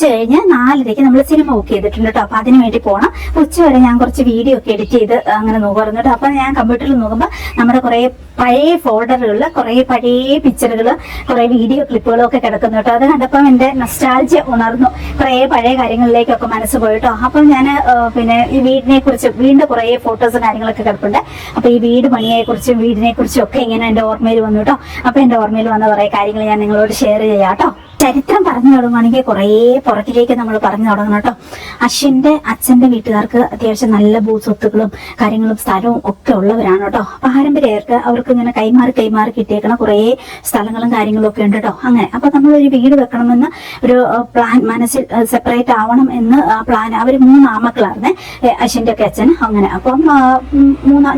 ഉച്ച കഴിഞ്ഞ് 4:30 നമ്മൾ സിനിമ ബുക്ക് ചെയ്തിട്ടുണ്ട് കേട്ടോ. അപ്പൊ അതിന് വേണ്ടി പോകണം. ഉച്ചവരെ ഞാൻ കുറച്ച് വീഡിയോ ഒക്കെ എഡിറ്റ് ചെയ്ത് അങ്ങനെ നോക്കുമായിരുന്നു കേട്ടോ. അപ്പൊ ഞാൻ കമ്പ്യൂട്ടറിൽ നോക്കുമ്പോൾ നമ്മുടെ കുറെ പഴയ ഫോൾഡറുകളിൽ കുറെ പഴയ പിക്ചറുകൾ, കുറെ വീഡിയോ ക്ലിപ്പുകളും ഒക്കെ കിടക്കുന്നു കേട്ടോ. അത് കണ്ടപ്പോൾ എന്റെ നൊസ്റ്റാൾജിയ ഉണർന്നു. കുറെ പഴയ കാര്യങ്ങളിലേക്കൊക്കെ മനസ്സ് പോയിട്ടോ. അപ്പം ഞാൻ പിന്നെ ഈ വീടിനെ കുറിച്ച് വീണ്ടും കുറെ ഫോട്ടോസും കാര്യങ്ങളൊക്കെ കിടപ്പുണ്ട്. അപ്പൊ ഈ വീട് പണിയെ കുറിച്ചും വീടിനെ കുറിച്ചും ഒക്കെ ഇങ്ങനെ എന്റെ ഓർമ്മയിൽ വന്നു കേട്ടോ. അപ്പൊ എന്റെ ഓർമ്മയിൽ വന്ന കുറെ കാര്യങ്ങൾ ഞാൻ നിങ്ങളോട് ഷെയർ ചെയ്യാം കേട്ടോ. ചരിത്രം പറഞ്ഞു തുടങ്ങുകയാണെങ്കിൽ കുറേ പുറകിലേക്ക് നമ്മൾ പറഞ്ഞു തുടങ്ങണം കേട്ടോ. അശ്വിന്റെ അച്ഛന്റെ വീട്ടുകാർക്ക് അത്യാവശ്യം നല്ല ഭൂസ്വത്തുക്കളും കാര്യങ്ങളും സ്ഥലവും ഒക്കെ ഉള്ളവരാണ് കേട്ടോ. പാരമ്പര്യമായിട്ട് അവർക്ക് ഇങ്ങനെ കൈമാറി കിട്ടിയേക്കണ കുറേ സ്ഥലങ്ങളും കാര്യങ്ങളും ഒക്കെ ഉണ്ട് കേട്ടോ. അങ്ങനെ അപ്പൊ നമ്മളൊരു വീട് വെക്കണമെന്ന് ഒരു പ്ലാൻ മനസ്സിൽ സെപ്പറേറ്റ് ആവണം എന്ന് ആ പ്ലാൻ. അവർ 3 ആമക്കളായിരുന്നേ, അശ്വിന്റെ ഒക്കെ അച്ഛൻ. അങ്ങനെ അപ്പം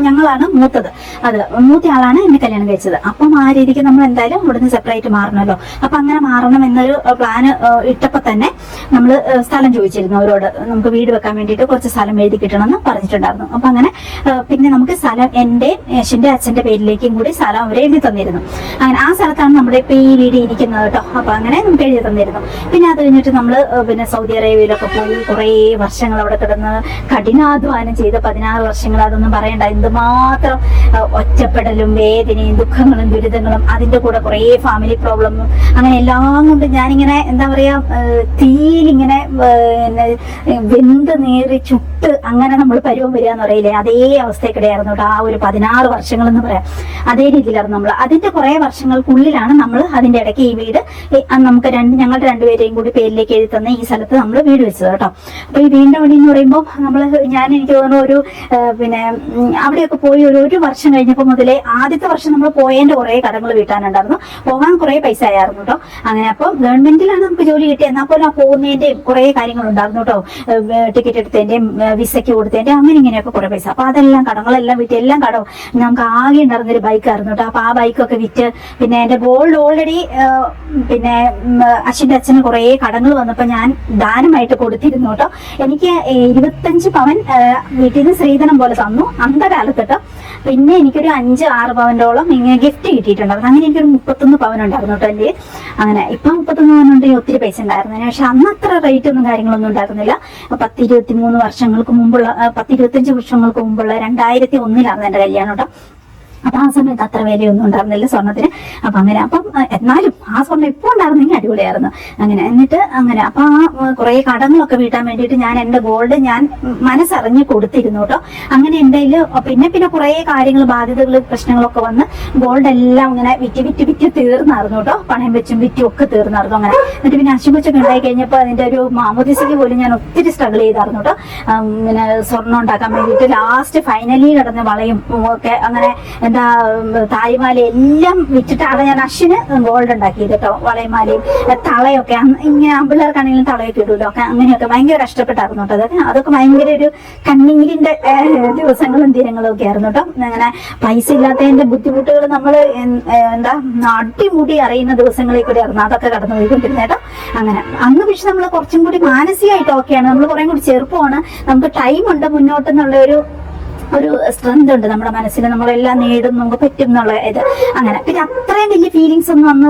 ഞങ്ങളാണ് മൂത്തത്. അത് മൂത്ത ആളാണ് എന്നെ കല്യാണം കഴിച്ചത്. അപ്പം ആ രീതിക്ക് നമ്മൾ എന്തായാലും ഇവിടുന്ന് സെപ്പറേറ്റ് മാറണമല്ലോ. അപ്പൊ അങ്ങനെ മാറണം എന്നൊരു പ്ലാന് ഇട്ടപ്പോ തന്നെ നമ്മൾ സ്ഥലം ചോദിച്ചിരുന്നു അവരോട്. നമുക്ക് വീട് വെക്കാൻ വേണ്ടിയിട്ട് കുറച്ച് സ്ഥലം എഴുതി കിട്ടണമെന്ന് പറഞ്ഞിട്ടുണ്ടായിരുന്നു. അപ്പൊ അങ്ങനെ പിന്നെ നമുക്ക് സ്ഥലം എന്റെ അശ്വിന്റെ അച്ഛന്റെ പേരിലേക്കും കൂടി സ്ഥലം അവർ എഴുതി തന്നിരുന്നു. അങ്ങനെ ആ സ്ഥലത്താണ് നമ്മുടെ ഇപ്പൊ ഈ വീട് ഇരിക്കുന്നത് കേട്ടോ. അപ്പൊ അങ്ങനെ നമുക്ക് എഴുതി തന്നിരുന്നു. പിന്നെ അത് കഴിഞ്ഞിട്ട് നമ്മള് പിന്നെ സൗദി അറേബ്യയിലൊക്കെ പോയി കുറേ വർഷങ്ങൾ അവിടെ കിടന്ന് കഠിനാധ്വാനം ചെയ്ത് 16 വർഷങ്ങൾ. അതൊന്നും പറയണ്ട, എന്തുമാത്രം ഒറ്റപ്പെടലും വേദനയും ദുഃഖങ്ങളും ദുരിതങ്ങളും അതിന്റെ കൂടെ കുറേ ഫാമിലി പ്രോബ്ലമും അങ്ങനെ എല്ലാം കൊണ്ട് ഞാനിങ്ങനെ എന്താ പറയാ തീയിലിങ്ങനെ വെന്ത് നേറി ചുട്ട് അങ്ങനെ നമ്മൾ പരുവം വരിക എന്ന് പറയില്ലേ, അതേ അവസ്ഥയ്ക്കിടെയായിരുന്നു കേട്ടോ. ആ ഒരു 16 വർഷങ്ങൾ എന്ന് പറയാം, അതേ രീതിയിലായിരുന്നു നമ്മൾ. അതിന്റെ കുറെ വർഷങ്ങൾക്കുള്ളിലാണ് നമ്മൾ അതിന്റെ ഇടയ്ക്ക് ഈ വീട് നമുക്ക് ഞങ്ങളുടെ രണ്ടുപേരെയും കൂടി പേരിലേക്ക് എഴുതി തന്ന ഈ സ്ഥലത്ത് നമ്മൾ വീട് വെച്ചത് കേട്ടോ. അപ്പൊ ഈ വീടിന്റെ പണി എന്ന് പറയുമ്പോൾ എനിക്ക് തോന്നുന്നു ഒരു പിന്നെ അവിടെയൊക്കെ പോയി ഒരു വർഷം കഴിഞ്ഞപ്പോൾ മുതലേ ആദ്യത്തെ വർഷം നമ്മൾ പോയതിന്റെ കുറെ കടങ്ങൾ വീട്ടാനുണ്ടായിരുന്നു. പോകാൻ കുറെ പൈസ ആയിരുന്നു കേട്ടോ. അങ്ങനെ അപ്പം ഗവൺമെന്റിലാണ് നമുക്ക് ജോലി കിട്ടിയത്. എന്നാൽ പോലും ആ പോകുന്നതിന്റെയും കുറെ കാര്യങ്ങളുണ്ടായിരുന്നു കേട്ടോ. ടിക്കറ്റ് എടുത്തതിന്റെയും വിസയ്ക്ക് കൊടുത്തതിന്റെയും അങ്ങനെ ഇങ്ങനെയൊക്കെ കുറെ പൈസ. അപ്പൊ അതെല്ലാം കടങ്ങളെല്ലാം വിറ്റ് എല്ലാം കടവും. നമുക്ക് ആകെ ഉണ്ടായിരുന്നൊരു ബൈക്കായിരുന്നു കേട്ടോ. അപ്പൊ ആ ബൈക്കൊക്കെ വിറ്റ് പിന്നെ എന്റെ ഗോൾഡ് ഓൾറെഡി പിന്നെ അശ്വിന്റെ അച്ഛന് കുറെ കടങ്ങൾ വന്നപ്പോ ഞാൻ ദാനമായിട്ട് കൊടുത്തിരുന്നു കേട്ടോ. എനിക്ക് 25 പവൻ വീട്ടിൽ നിന്ന് സ്ത്രീധനം പോലെ തന്നു അന്ധകാലത്ത് കേട്ടോ. പിന്നെ എനിക്കൊരു 5-6 പവനോളം ഇങ്ങനെ ഗിഫ്റ്റ് കിട്ടിയിട്ടുണ്ടായിരുന്നു. അങ്ങനെ എനിക്കൊരു 31 പവൻ ഉണ്ടായിരുന്നു കേട്ടോ എൻ്റെ. അങ്ങനെ ഇപ്പൊ 31 പവനുണ്ടെങ്കിൽ ഒത്തിരി പൈസ ഉണ്ടായിരുന്നു. പക്ഷെ അന്ന് അത്ര റേറ്റ് ഒന്നും കാര്യങ്ങളൊന്നും ഉണ്ടായിരുന്നില്ല. 10-23 വർഷങ്ങൾക്ക് മുമ്പുള്ള 10-25 വർഷങ്ങൾക്ക് മുമ്പുള്ള 2001 എന്റെ കല്യാണം കേട്ടോ. അപ്പൊ ആ സമയത്ത് അത്ര വിലയൊന്നും ഉണ്ടായിരുന്നില്ല സ്വർണ്ണത്തിന്. അപ്പൊ അങ്ങനെ അപ്പം എന്നാലും ആ സ്വർണ്ണം ഇപ്പൊ ഉണ്ടായിരുന്നെങ്കിൽ അടിപൊളിയായിരുന്നു. അങ്ങനെ എന്നിട്ട് അങ്ങനെ അപ്പൊ ആ കുറെ കടങ്ങളൊക്കെ വീട്ടാൻ വേണ്ടിയിട്ട് ഞാൻ എന്റെ ഗോൾഡ് ഞാൻ മനസ്സറിഞ്ഞ് കൊടുത്തിരുന്നു കേട്ടോ. അങ്ങനെ എന്റെ പിന്നെ കുറെ കാര്യങ്ങൾ ബാധ്യതകൾ പ്രശ്നങ്ങളൊക്കെ വന്ന് ഗോൾഡ് എല്ലാം ഇങ്ങനെ വിറ്റ് തീർന്നായിരുന്നു കേട്ടോ. പണയം വെച്ചും വിറ്റും ഒക്കെ തീർന്നായിരുന്നു. അങ്ങനെ എന്നിട്ട് പിന്നെ അശ്വകൊച്ചൊക്കെ ഉണ്ടായി കഴിഞ്ഞപ്പോൾ അതിന്റെ ഒരു മാമോദിസയ്ക്ക് പോലും ഞാൻ ഒത്തിരി സ്ട്രഗിൾ ചെയ്തായിരുന്നു കേട്ടോ. പിന്നെ സ്വർണ്ണം ഉണ്ടാക്കാൻ വേണ്ടിയിട്ട് ലാസ്റ്റ് ഫൈനലി കിടന്ന വളയും ഒക്കെ അങ്ങനെ താലിമാല എല്ലാം വിറ്റിട്ടാണ് ഞാൻ അശ്വിന് ഗോൾഡ് ഉണ്ടാക്കിയത് കേട്ടോ. വളയമാലയും തളയൊക്കെ ഇങ്ങനെ ആമ്പിള്ളേർക്കാണെങ്കിലും തളയൊക്കെ ഇടുമല്ലോ ഒക്കെ അങ്ങനെയൊക്കെ ഭയങ്കര കഷ്ടപ്പെട്ടായിരുന്നു കേട്ടോ. അതൊക്കെ ഭയങ്കര ഒരു കണ്ണീരിന്റെ ദിവസങ്ങളും ദിനങ്ങളും ഒക്കെ ആയിരുന്നു കേട്ടോ. അങ്ങനെ പൈസ ഇല്ലാത്തതിന്റെ ബുദ്ധിമുട്ടുകൾ നമ്മൾ അടിമുടി അറിയുന്ന ദിവസങ്ങളിൽ കൂടി ആയിരുന്നു അതൊക്കെ കടന്നു പോയിക്കൊണ്ടിരുന്നത് കേട്ടോ. അങ്ങനെ അന്ന് പക്ഷെ നമ്മൾ കുറച്ചും കൂടി മാനസികമായിട്ട് ഓക്കെയാണ്. നമ്മൾ കുറെ കൂടി ചെറുപ്പമാണ്, നമുക്ക് ടൈം ഉണ്ട് മുന്നോട്ടെന്നുള്ള ഒരു സ്ട്രെങ്ത് ഉണ്ട് നമ്മുടെ മനസ്സിൽ. നമ്മളെല്ലാം നേടും, നമുക്ക് പറ്റും എന്നുള്ള ഇത്. അങ്ങനെ പിന്നെ അത്രയും വലിയ ഫീലിങ്സ് ഒന്നും അന്ന്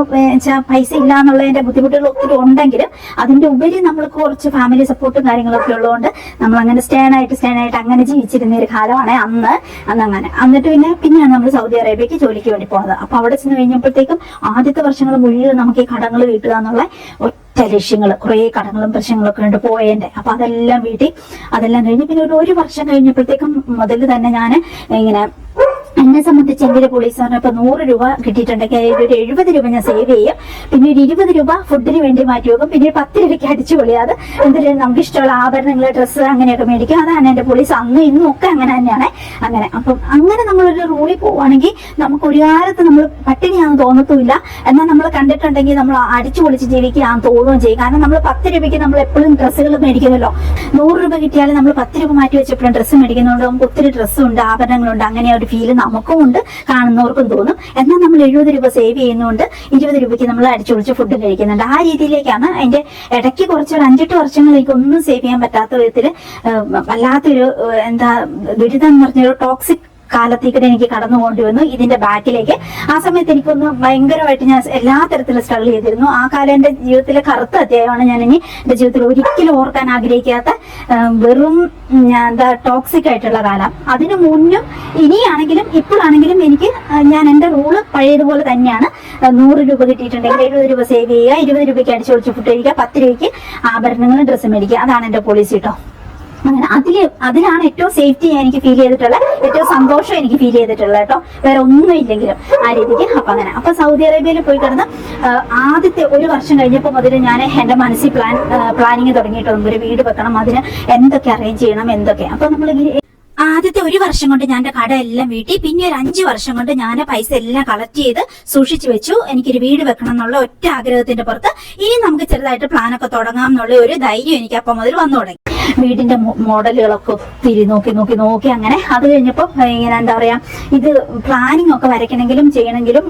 പൈസ ഇല്ല എന്നുള്ളതിന്റെ ബുദ്ധിമുട്ടുകൾ ഒത്തിരി ഉണ്ടെങ്കിലും അതിന്റെ ഉപരി നമ്മൾക്ക് കുറച്ച് ഫാമിലി സപ്പോർട്ടും കാര്യങ്ങളൊക്കെ ഉള്ളതുകൊണ്ട് നമ്മൾ അങ്ങനെ സ്റ്റേൺ ആയിട്ട് അങ്ങനെ ജീവിച്ചിരുന്ന ഒരു കാലമാണ് അന്ന്. അങ്ങനെ എന്നിട്ട് പിന്നെയാണ് നമ്മൾ സൗദി അറേബ്യക്ക് ജോലിക്ക് വേണ്ടി പോകുന്നത്. അപ്പൊ അവിടെ ചെന്ന് കഴിഞ്ഞപ്പോഴത്തേക്കും ആദ്യത്തെ വർഷങ്ങൾ മുഴുവൻ നമുക്ക് ഈ കടങ്ങൾ വീട്ടുക എന്നുള്ള ലക്ഷ്യങ്ങൾ, കുറെ കടങ്ങളും പ്രശ്നങ്ങളൊക്കെ ഉണ്ട് പോയതിന്റെ. അപ്പൊ അതെല്ലാം വീട്ടി അതെല്ലാം കഴിഞ്ഞ് പിന്നെ ഒരു വർഷം കഴിഞ്ഞപ്പോഴത്തേക്കും മുതൽ തന്നെ ഞാൻ ഇങ്ങനെ എന്നെ സംബന്ധിച്ച് എന്റെ പോലീസ് പറഞ്ഞപ്പോ 100 രൂപ കിട്ടിയിട്ടുണ്ടെങ്കിൽ ഒരു 70 രൂപ ഞാൻ സേവ് ചെയ്യും. പിന്നെ ഒരു 20 രൂപ ഫുഡിന് വേണ്ടി മാറ്റി വെക്കും. പിന്നെ 10 രൂപയ്ക്ക് അടിച്ചു പൊളിയാതെ എന്തെങ്കിലും നമുക്ക് ഇഷ്ടമുള്ള ആഭരണങ്ങൾ, ഡ്രസ്സ് അങ്ങനെയൊക്കെ മേടിക്കും. അതാണ് എന്റെ പോലീസ് അന്നും ഇന്നും ഒക്കെ അങ്ങനെ തന്നെയാണ്. അങ്ങനെ അപ്പം അങ്ങനെ നമ്മളൊരു റൂളിൽ പോവുകയാണെങ്കിൽ നമുക്ക് ഒരു കാലത്ത് നമ്മൾ പട്ടിണിയാണെന്ന് തോന്നത്തുമില്ല. എന്നാൽ നമ്മൾ കണ്ടിട്ടുണ്ടെങ്കിൽ നമ്മൾ അടിച്ചു പൊളിച്ച് ജീവിക്കുകയാണെന്ന് തോന്നുകയും ചെയ്യും. കാരണം നമ്മൾ 10 രൂപയ്ക്ക് നമ്മൾ എപ്പോഴും ഡ്രസ്സുകൾ മേടിക്കുമല്ലോ. 100 രൂപ കിട്ടിയാലും നമ്മൾ 10 രൂപ മാറ്റി വെച്ചപ്പോഴും ഡ്രസ്സ് മേടിക്കുന്നതുകൊണ്ട് നമുക്ക് ഒത്തിരി ഡ്രസ്സുണ്ട്, ആഭരണങ്ങളുണ്ട്. അങ്ങനെ ഒരു ഫീല് നമുക്കും ഉണ്ട്, കാണുന്നവർക്കും തോന്നും. എന്നാൽ നമ്മൾ 70 രൂപ സേവ് ചെയ്യുന്നതുകൊണ്ട് 20 രൂപയ്ക്ക് നമ്മൾ അടിച്ചുപൊളിച്ച് ഫുഡ് കഴിക്കുന്നുണ്ട്. ആ രീതിയിലേക്കാണ്. അതിന്റെ ഇടയ്ക്ക് കുറച്ച് 5-8 വർഷങ്ങളിലേക്ക് ഒന്നും സേവ് ചെയ്യാൻ പറ്റാത്ത വിധത്തിൽ വല്ലാത്തൊരു ദുരിതം എന്ന് പറഞ്ഞൊരു ടോക്സിക് കാലത്തേക്കൂടെ എനിക്ക് കടന്നു പോകേണ്ടി വന്നു ഇതിന്റെ ബാക്കിലേക്ക്. ആ സമയത്ത് എനിക്കൊന്ന് ഭയങ്കരമായിട്ട് ഞാൻ എല്ലാ തരത്തിലും സ്ട്രഗിൾ ചെയ്തിരുന്നു. ആ കാലം എന്റെ ജീവിതത്തിലെ കറുത്ത അധ്യായമാണ്. ഞാൻ ഇനി എന്റെ ജീവിതത്തിൽ ഒരിക്കലും ഓർക്കാൻ ആഗ്രഹിക്കാത്ത വെറും എന്താ ടോക്സിക് ആയിട്ടുള്ള കാലം. അതിനു മുന്നും ഇനിയാണെങ്കിലും ഇപ്പോഴാണെങ്കിലും എനിക്ക് ഞാൻ എന്റെ റൂള് പഴയതുപോലെ തന്നെയാണ്. 100 രൂപ കിട്ടിയിട്ടുണ്ടെങ്കിൽ 70 രൂപ സേവ് ചെയ്യുക, 20 രൂപയ്ക്ക് അടിച്ചു പൊളിച്ച് ഫുഡ് കഴിക്കുക, 10 രൂപയ്ക്ക് ആഭരണങ്ങളും ഡ്രസ്സ് മേടിക്കുക. അതാണ് എന്റെ പോളിസി കേട്ടോ. അങ്ങനെ അതിലാണ് ഏറ്റവും സേഫ്റ്റി എനിക്ക് ഫീൽ ചെയ്തിട്ടുള്ളത്, ഏറ്റവും സന്തോഷം എനിക്ക് ഫീൽ ചെയ്തിട്ടുള്ളത് കേട്ടോ. വേറെ ഒന്നും ഇല്ലെങ്കിലും ആ രീതിക്ക്. അപ്പൊ സൗദി അറേബ്യയിൽ പോയി കിടന്ന് ആദ്യത്തെ 1 വർഷം കഴിഞ്ഞപ്പോൾ മുതൽ ഞാൻ എന്റെ മനസ്സിൽ പ്ലാനിങ് തുടങ്ങിയിട്ടുണ്ട്. ഒരു വീട് വെക്കണം, അതിന് എന്തൊക്കെ അറേഞ്ച് ചെയ്യണം, എന്തൊക്കെ. അപ്പൊ നമ്മൾ ആദ്യത്തെ 1 വർഷം കൊണ്ട് ഞാൻ കട എല്ലാം വീട്ടി, പിന്നെ ഒരു 5 വർഷം കൊണ്ട് ഞാൻ പൈസ എല്ലാം കളക്ട് ചെയ്ത് സൂക്ഷിച്ചു വെച്ചു. എനിക്കൊരു വീട് വെക്കണം എന്നുള്ള ഒറ്റ ആഗ്രഹത്തിന്റെ പുറത്ത് ഇനി നമുക്ക് ചെറുതായിട്ട് പ്ലാനൊക്കെ തുടങ്ങാം എന്നുള്ള ഒരു ധൈര്യം എനിക്ക് അപ്പം മുതൽ വന്നു തുടങ്ങി. വീടിന്റെ മോഡലുകളൊക്കെ ഒത്തിരി നോക്കി അങ്ങനെ. അത് കഴിഞ്ഞപ്പോൾ ഇങ്ങനെ എന്താ പറയാ, ഇത് പ്ലാനിങ് ഒക്കെ വരയ്ക്കണമെങ്കിലും ചെയ്യണമെങ്കിലും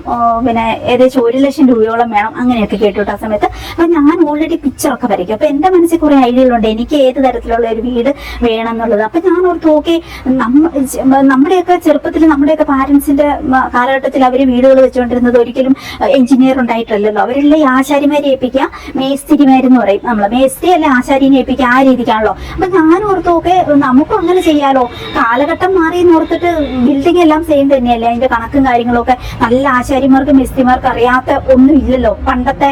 പിന്നെ ഏകദേശം 1 ലക്ഷം രൂപയോളം വേണം, അങ്ങനെയൊക്കെ കേട്ടു ആ സമയത്ത്. അപ്പൊ ഞാൻ ഓൾറെഡി പിക്ചറൊക്കെ വരയ്ക്കും. അപ്പൊ എന്റെ മനസ്സിൽ കുറെ ഐഡിയകളുണ്ട് എനിക്ക് ഏത് തരത്തിലുള്ള ഒരു വീട് വേണം എന്നുള്ളത്. അപ്പൊ ഞാൻ ഓർത്ത് ഓക്കെ, നമ്മുടെയൊക്കെ ചെറുപ്പത്തിൽ നമ്മുടെയൊക്കെ പാരന്റ്സിന്റെ കാലഘട്ടത്തിൽ അവര് വീടുകൾ വെച്ചുകൊണ്ടിരുന്നത് ഒരിക്കലും എഞ്ചിനീയർ ഉണ്ടായിട്ടല്ലല്ലോ. അവരെല്ലാം ഈ ആശാരിമാരെ ഏൽപ്പിക്കുക, മേസ്തിരിമാരെന്ന് പറയും നമ്മള്, മേസ്ത്രി അല്ലെ ആശാരിനെ ഏൽപ്പിക്കുക, ആ രീതിക്കാണല്ലോ. അപ്പൊ ഞാൻ ഓർത്തു ഓക്കെ, നമുക്കും അങ്ങനെ ചെയ്യാലോ. കാലഘട്ടം മാറി ഓർത്തിട്ട് ബിൽഡിംഗ് എല്ലാം സെയിം തന്നെയല്ലേ, അതിന്റെ കണക്കും കാര്യങ്ങളും ഒക്കെ. നല്ല ആശാരിമാർക്ക് മേസ്ത്രിമാർക്ക് അറിയാത്ത ഒന്നും ഇല്ലല്ലോ, പണ്ടത്തെ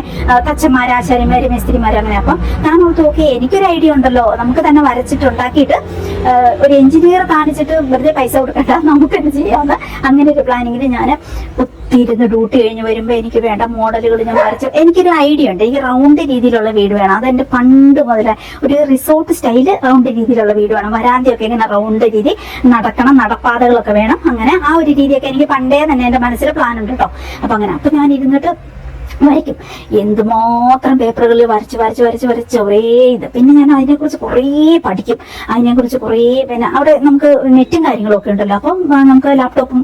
തച്ചന്മാര് ആശാരിമാര് മേസ്ത്രിമാര് അങ്ങനെ. അപ്പം ഞാൻ ഓർത്തു ഓക്കെ, എനിക്കൊരു ഐഡിയ ഉണ്ടല്ലോ, നമുക്ക് തന്നെ വരച്ചിട്ടുണ്ടാക്കിയിട്ട് ഒരു എഞ്ചിനീയർ കാണിച്ചിട്ട് വെറുതെ പൈസ കൊടുക്കണ്ട, നമുക്ക് തന്നെ ചെയ്യാവുന്ന അങ്ങനെ ഒരു പ്ലാനിങ്ങിൽ ഞാൻ ഒത്തിരുന്ന് ഡ്യൂട്ടി കഴിഞ്ഞ് വരുമ്പോൾ എനിക്ക് വേണ്ട മോഡലുകൾ ഞാൻ വരച്ചു. എനിക്കൊരു ഐഡിയ ഉണ്ട്, എനിക്ക് റൗണ്ട് രീതിയിലുള്ള വീട് വേണം. അതെന്റെ പണ്ട് മുതലേ ഒരു റിസോർട്ട് സ്റ്റൈല് റൗണ്ട് രീതിയിലുള്ള വീട് വേണം. വരാന്തയൊക്കെ ഇങ്ങനെ റൗണ്ട് രീതി, നടക്കണം, നടപ്പാതകളൊക്കെ വേണം. അങ്ങനെ ആ ഒരു രീതിയൊക്കെ എനിക്ക് പണ്ടേ തന്നെ എന്റെ മനസ്സിൽ പ്ലാൻ ഉണ്ട് കേട്ടോ. അപ്പൊ അങ്ങനെ അപ്പൊ ഞാൻ ഇരുന്നിട്ട് വരയ്ക്കും. എന്തുമാത്രം പേപ്പറുകളിൽ വരച്ച് ഒരേ ഇത്. പിന്നെ ഞാൻ അതിനെക്കുറിച്ച് കുറേ പഠിക്കും, അതിനെക്കുറിച്ച് കുറേ. പിന്നെ അവിടെ നമുക്ക് നെറ്റും കാര്യങ്ങളൊക്കെ ഉണ്ടല്ലോ, അപ്പം നമുക്ക് ലാപ്ടോപ്പും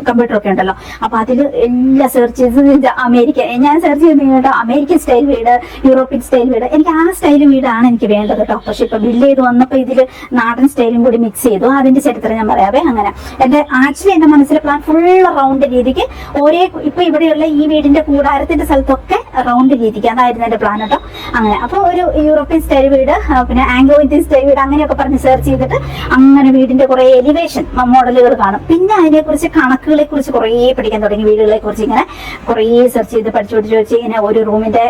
കമ്പ്യൂട്ടറൊക്കെ ഉണ്ടല്ലോ. അപ്പൊ അതിൽ എല്ലാം സെർച്ച് ചെയ്ത് ഞാൻ സെർച്ച് ചെയ്ത് കേട്ടോ, അമേരിക്കൻ സ്റ്റൈൽ വീട്, യൂറോപ്യൻ സ്റ്റൈൽ വീട്. എനിക്ക് ആ സ്റ്റൈൽ വീടാണ് എനിക്ക് വേണ്ടത് കേട്ടോ. പക്ഷെ ഇപ്പൊ ബില്ല് ചെയ്ത് വന്നപ്പോ ഇതിൽ നാടൻ സ്റ്റൈലും കൂടി മിക്സ് ചെയ്തു. അതിന്റെ ചരിത്രം ഞാൻ പറയാവേ. അങ്ങനെ എന്റെ മനസ്സിലെ പ്ലാൻ ഫുൾ റൗണ്ട് രീതിക്ക് ഇപ്പൊ ഇവിടെയുള്ള ഈ വീടിന്റെ കൂടാരത്തിന്റെ സ്ഥലത്തൊക്കെ റൗണ്ട് രീതിക്ക്, അതായിരുന്നു എന്റെ പ്ലാൻ കേട്ടോ. അങ്ങനെ അപ്പൊ ഒരു യൂറോപ്യൻ സ്റ്റൈൽ വീട്, പിന്നെ ആംഗ്ലോ ഇന്ത്യൻ സ്റ്റൈൽ വീട്, അങ്ങനെയൊക്കെ പറഞ്ഞ് സെർച്ച് ചെയ്തിട്ട് അങ്ങനെ വീടിന്റെ കുറെ എലിവേഷൻ മോഡലുകൾ കാണും. പിന്നെ അതിനെക്കുറിച്ച് കണക്കുകളെ കുറിച്ച് കുറേ പഠിക്കാൻ തുടങ്ങി. വീടുകളെ കുറിച്ച് ഇങ്ങനെ കുറേ സെർച്ച് ചെയ്ത് പഠിച്ചു ഇങ്ങനെ ഒരു റൂമിന്റെ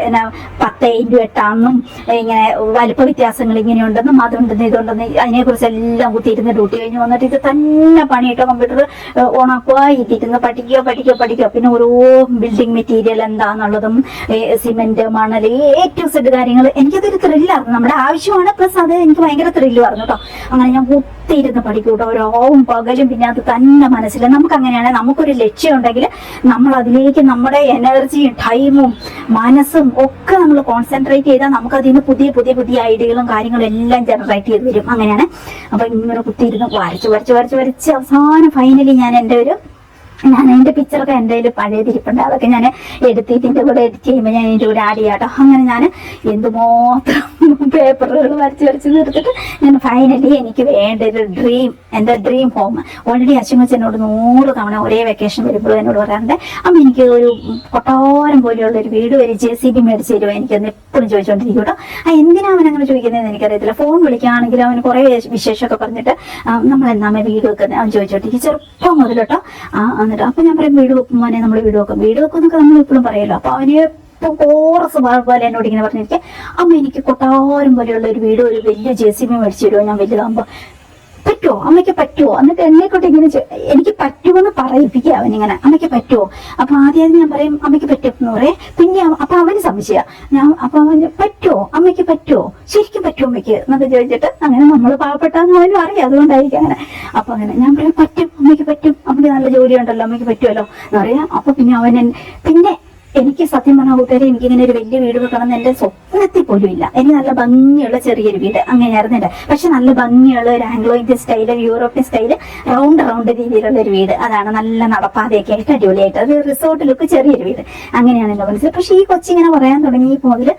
10x8 ആണെന്നും ഇങ്ങനെ വലിപ്പ വ്യത്യാസങ്ങൾ ഇങ്ങനെയുണ്ടെന്നും അതുണ്ടെന്ന് ഇതുണ്ടെന്ന് അതിനെക്കുറിച്ച് എല്ലാം കുത്തിയിരുന്ന് ഡ്യൂട്ടി കഴിഞ്ഞ് വന്നിട്ട് ഇത് തന്നെ പണിയിട്ടോ. കമ്പ്യൂട്ടർ ഓണാക്കുക, ഇരുന്ന് പഠിക്കുക. പിന്നെ ഓരോ ബിൽഡിംഗ് മെറ്റീരിയൽ എന്താന്നുള്ളതും, സിമെന്റ്, മണൽ, A to Z കാര്യങ്ങൾ. എനിക്കതൊരു ത്രില്ലായിരുന്നു, നമ്മുടെ ആവശ്യമാണ്. പ്ലസ് അത് എനിക്ക് ഭയങ്കര ത്രില്ലുമായിരുന്നു കേട്ടോ. അങ്ങനെ ഞാൻ കുത്തിയിരുന്ന് പഠിക്കും കേട്ടോ, ഓരോവും പകലും. പിന്നെ അത് തന്നെ മനസ്സിൽ നമുക്ക് അങ്ങനെയാണ്, നമുക്കൊരു ലക്ഷ്യം ഉണ്ടെങ്കിൽ നമ്മൾ അതിലേക്ക് നമ്മുടെ എനർജിയും ടൈമും മനസ്സും ഒക്കെ നമ്മൾ കോൺസെൻട്രേറ്റ് ചെയ്താൽ നമുക്ക് അതിൽ നിന്ന് പുതിയ ഐഡിയകളും കാര്യങ്ങളും എല്ലാം ജനറേറ്റ് ചെയ്ത് വരും. അങ്ങനെയാണ്. അപ്പൊ ഇങ്ങനെ കുത്തിയിരുന്ന് വരച്ച് അവസാനം ഫൈനലി ഞാൻ അതിന്റെ പിക്ചറൊക്കെ എൻ്റെ കയ്യിൽ പഴയതിരിപ്പുണ്ട്. അതൊക്കെ ഞാൻ എടുത്തിട്ട് ഇതിന്റെ കൂടെ എഡിറ്റ് ചെയ്യുമ്പോൾ ഞാൻ ഇതിന്റെ കൂടെ ആഡ് ചെയ്യാട്ടോ. അങ്ങനെ ഞാൻ എന്തുമാത്രം പേപ്പറുകൾ വരച്ച് നിർത്തിട്ട് ഞാൻ ഫൈനലി എനിക്ക് വേണ്ട ഒരു എന്റെ ഡ്രീം ഹോം. ഓൾറെഡി അശ്വമച്ച് എന്നോട് 100 തവണ ഒരേ വെക്കേഷൻ വരുമ്പോഴും എന്നോട് പറയാറുണ്ട്, അമ്മ എനിക്ക് ഒരു കൊട്ടാരം പോലെയുള്ള ഒരു വീട് വരെ JCB മേടിച്ച് തരുമോ, എനിക്കൊന്ന് എപ്പോഴും ചോദിച്ചുകൊണ്ടിരിക്കും കേട്ടോ. എന്തിനാ അവൻ അങ്ങനെ ചോദിക്കുന്നതെന്ന് എനിക്കറിയത്തില്ല. ഫോൺ വിളിക്കുകയാണെങ്കിലും അവന് കുറെ വിശേഷമൊക്കെ പറഞ്ഞിട്ട് നമ്മളെന്നാ വീട് വെക്കുന്നത് അവൻ ചോദിച്ചോണ്ടിരിക്കും, ചെറുപ്പം മുതൽ കേട്ടോ. എന്നിട്ട് അപ്പൊ ഞാൻ പറയും വീട് വെക്കും മോനെ, നമ്മൾ വീട് വെക്കും എന്നൊക്കെ നമ്മൾ എപ്പോഴും പറയുമല്ലോ. അപ്പൊ അവന് കോറസ് പോലെ എന്നോട് ഇങ്ങനെ പറഞ്ഞിരിക്കും, അമ്മ എനിക്ക് കൊട്ടാരം പോലെയുള്ള ഒരു വീട്, ഒരു വലിയ JCB മേടിച്ചു തരുമോ ഞാൻ വലുതാകുമ്പോ, പറ്റുമോ അമ്മയ്ക്ക് പറ്റുമോ? എന്നിട്ട് എന്നെക്കൊണ്ട് ഇങ്ങനെ എനിക്ക് പറ്റുമെന്ന് പറയിപ്പിക്കുക അവനിങ്ങനെ, അമ്മയ്ക്ക് പറ്റുമോ? അപ്പൊ ആദ്യം ഞാൻ പറയും അമ്മയ്ക്ക് പറ്റുമെന്ന് പറയും. പിന്നെ അപ്പൊ അവന് സംശയ, അപ്പൊ അവന് പറ്റുമോ, അമ്മയ്ക്ക് പറ്റുമോ, ശരിക്കും പറ്റുമോ അമ്മയ്ക്ക് എന്നൊക്കെ ചോദിച്ചിട്ട്. അങ്ങനെ നമ്മൾ പാവപ്പെട്ടാന്ന് അവനും അറിയാം, അതുകൊണ്ടായിരിക്കും അങ്ങനെ. അപ്പൊ അങ്ങനെ ഞാൻ പറയും പറ്റും, അമ്മയ്ക്ക് പറ്റും, അമ്മയ്ക്ക് നല്ല ജോലി ഉണ്ടല്ലോ, അമ്മയ്ക്ക് പറ്റുമല്ലോ എന്ന് പറയാം. അപ്പൊ പിന്നെ എനിക്ക് സത്യം പറഞ്ഞ കൂട്ടുകാരെ, എനിക്കിങ്ങനെ ഒരു വലിയ വീട് വെക്കണം എന്ന് എന്റെ സ്വപ്നത്തിൽ പോലും ഇല്ല. എനിക്ക് നല്ല ഭംഗിയുള്ള ചെറിയൊരു വീട് അങ്ങനെയായിരുന്നു എന്റെ. പക്ഷെ നല്ല ഭംഗിയുള്ള ഒരു Anglo Indian style, European style, round രീതിയിലുള്ള ഒരു വീട്. അതാണ് നല്ല നടപ്പാതയൊക്കെ ആയിട്ട് അടിപൊളിയായിട്ട്, അത് റിസോർട്ട് ലുക്ക് ചെറിയൊരു വീട് അങ്ങനെയാണല്ലോ മനസ്സിൽ. പക്ഷെ ഈ കൊച്ചിങ്ങനെ പറയാൻ തുടങ്ങി മുതല്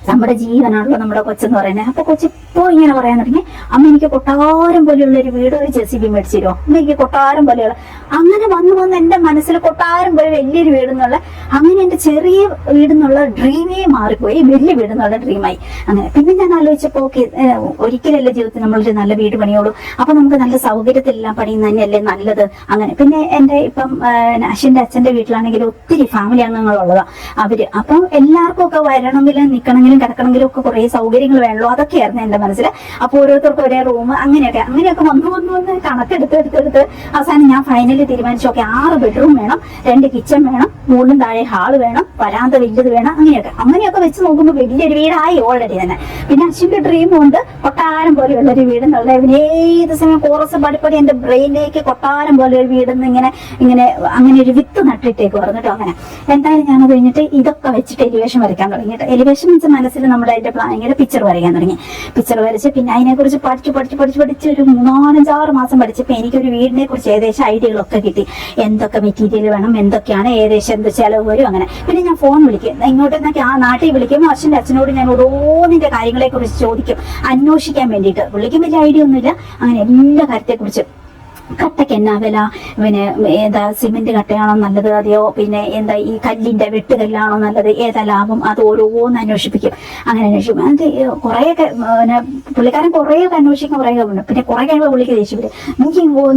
നമ്മുടെ ജീവനാണല്ലോ നമ്മുടെ കൊച്ചെന്ന് പറയുന്നത്. അപ്പൊ കൊച്ചിപ്പോ ഇങ്ങനെ പറയാൻ തുടങ്ങി, അമ്മ എനിക്ക് കൊട്ടാരം പോലെയുള്ള ഒരു വീട് ഒരു JCB മേടിച്ചു തരുമോ, അമ്മ എനിക്ക് കൊട്ടാരം പോലെയുള്ള. അങ്ങനെ വന്ന് എന്റെ മനസ്സിൽ കൊട്ടാരം പോലെ വലിയൊരു വീടെന്നുള്ള, അങ്ങനെ എന്റെ ചെറിയ വീടെന്നുള്ള ഡ്രീമേ മാറിപ്പോയി, വലിയ വീടെന്നുള്ള ഡ്രീമായി. അങ്ങനെ പിന്നെ ഞാൻ ആലോചിച്ചപ്പോ ഒരിക്കലല്ലേ ജീവിതത്തിൽ നമ്മളൊരു നല്ല വീട് പണിയോളൂ, അപ്പൊ നമുക്ക് നല്ല സൗകര്യത്തിലെല്ലാം പണിയുന്ന തന്നെയല്ലേ നല്ലത്. അങ്ങനെ പിന്നെ എന്റെ ഇപ്പം അശ്വിന്റെ അച്ഛന്റെ വീട്ടിലാണെങ്കിൽ ഒത്തിരി ഫാമിലി അംഗങ്ങളുള്ളതാ അവര്. അപ്പം എല്ലാവർക്കും ഒക്കെ വരണമെങ്കിലും നിൽക്കണമെങ്കിലും കിടക്കണമെങ്കിലും ഒക്കെ കുറെ സൗകര്യങ്ങൾ വേണമല്ലോ, അതൊക്കെയായിരുന്നു എന്റെ മനസ്സിൽ. അപ്പൊ ഓരോരുത്തർക്കും ഒരേ റൂം അങ്ങനെയൊക്കെ വന്ന് കണക്കെടുത്ത് അവസാനം ഞാൻ ഫൈനലി തീരുമാനിച്ചു, ഓക്കെ 6 ബെഡ്റൂം വേണം, 2 കിച്ചൺ വേണം, മുകളിലും താഴെ ഹാള് വേണം, വരാന്ത വലിയത് വേണം. അങ്ങനെയൊക്കെ വെച്ച് നോക്കുമ്പോൾ വലിയൊരു വീടായി ഓൾറെഡി തന്നെ. പിന്നെ അശ്വിന്റെ ഡ്രീമും ഉണ്ട് കൊട്ടാരം പോലെയുള്ള ഒരു വീട് എന്നുള്ള. ഏത് സമയം കോറസ് പടിപ്പടി എന്റെ ബ്രെയിനിലേക്ക് കൊട്ടാരം പോലെ ഒരു വീടെന്ന് ഇങ്ങനെ അങ്ങനെ ഒരു വിത്ത് നട്ടിട്ടേക്ക് പറഞ്ഞിട്ടോ. അങ്ങനെ എന്തായാലും ഞാനത് കഴിഞ്ഞിട്ട് ഇതൊക്കെ വെച്ചിട്ട് എലിവേഷൻ വരയ്ക്കാൻ തുടങ്ങിയിട്ട്, എലിവേഷൻ വെച്ച് മനസ്സിൽ നമ്മുടെ അതിന്റെ പ്ലാനിങ്ങിന്റെ പിക്ചർ വരയ്ക്കാൻ തുടങ്ങി. പിക്ചർ വരച്ച് പിന്നെ അതിനെക്കുറിച്ച് പഠിച്ച് ഒരു 3-4-5-6 മാസം പഠിച്ചപ്പോൾ എനിക്കൊരു വീടിനെ കുറിച്ച് ഏകദേശം ഐഡിയകളൊക്കെ കിട്ടി. എന്തൊക്കെ മെറ്റീരിയൽ വേണം, എന്തൊക്കെയാണ്, ഏകദേശം എന്ത് ചെലവ് വരും. അങ്ങനെ പിന്നെ ഞാൻ ഫോൺ വിളിക്കും, ഇങ്ങോട്ട് നാട്ടിൽ വിളിക്കുമ്പോൾ അച്ഛൻ്റെ അച്ഛനോട് ഞാൻ ഓരോന്നിന്റെ കാര്യങ്ങളെ കുറിച്ച് ചോദിക്കും, അന്വേഷിക്കാൻ വേണ്ടിയിട്ട്. പുള്ളിക്കും വലിയ ഐഡിയ ഒന്നുമില്ല. അങ്ങനെ എല്ലാ കാര്യത്തെക്കുറിച്ച്, കട്ടയ്ക്ക് എന്നാ വില, പിന്നെ ഏതാ സിമെന്റ് കട്ടയാണോ നല്ലത്, അതെയോ പിന്നെ എന്താ ഈ കല്ലിന്റെ വെട്ടുകല്ലാണോ നല്ലത്, ഏതാ ലാഭം, അത് ഓരോന്ന് അന്വേഷിപ്പിക്കും. അങ്ങനെ അന്വേഷിക്കും. അത് കുറേയൊക്കെ പിന്നെ പുള്ളിക്കാരൻ കുറേയൊക്കെ അന്വേഷിക്കാൻ കുറേ ഉണ്ട്. പിന്നെ കുറെ കഴിയുമ്പോൾ പുള്ളിക്ക് ദേഷ്യം വരും,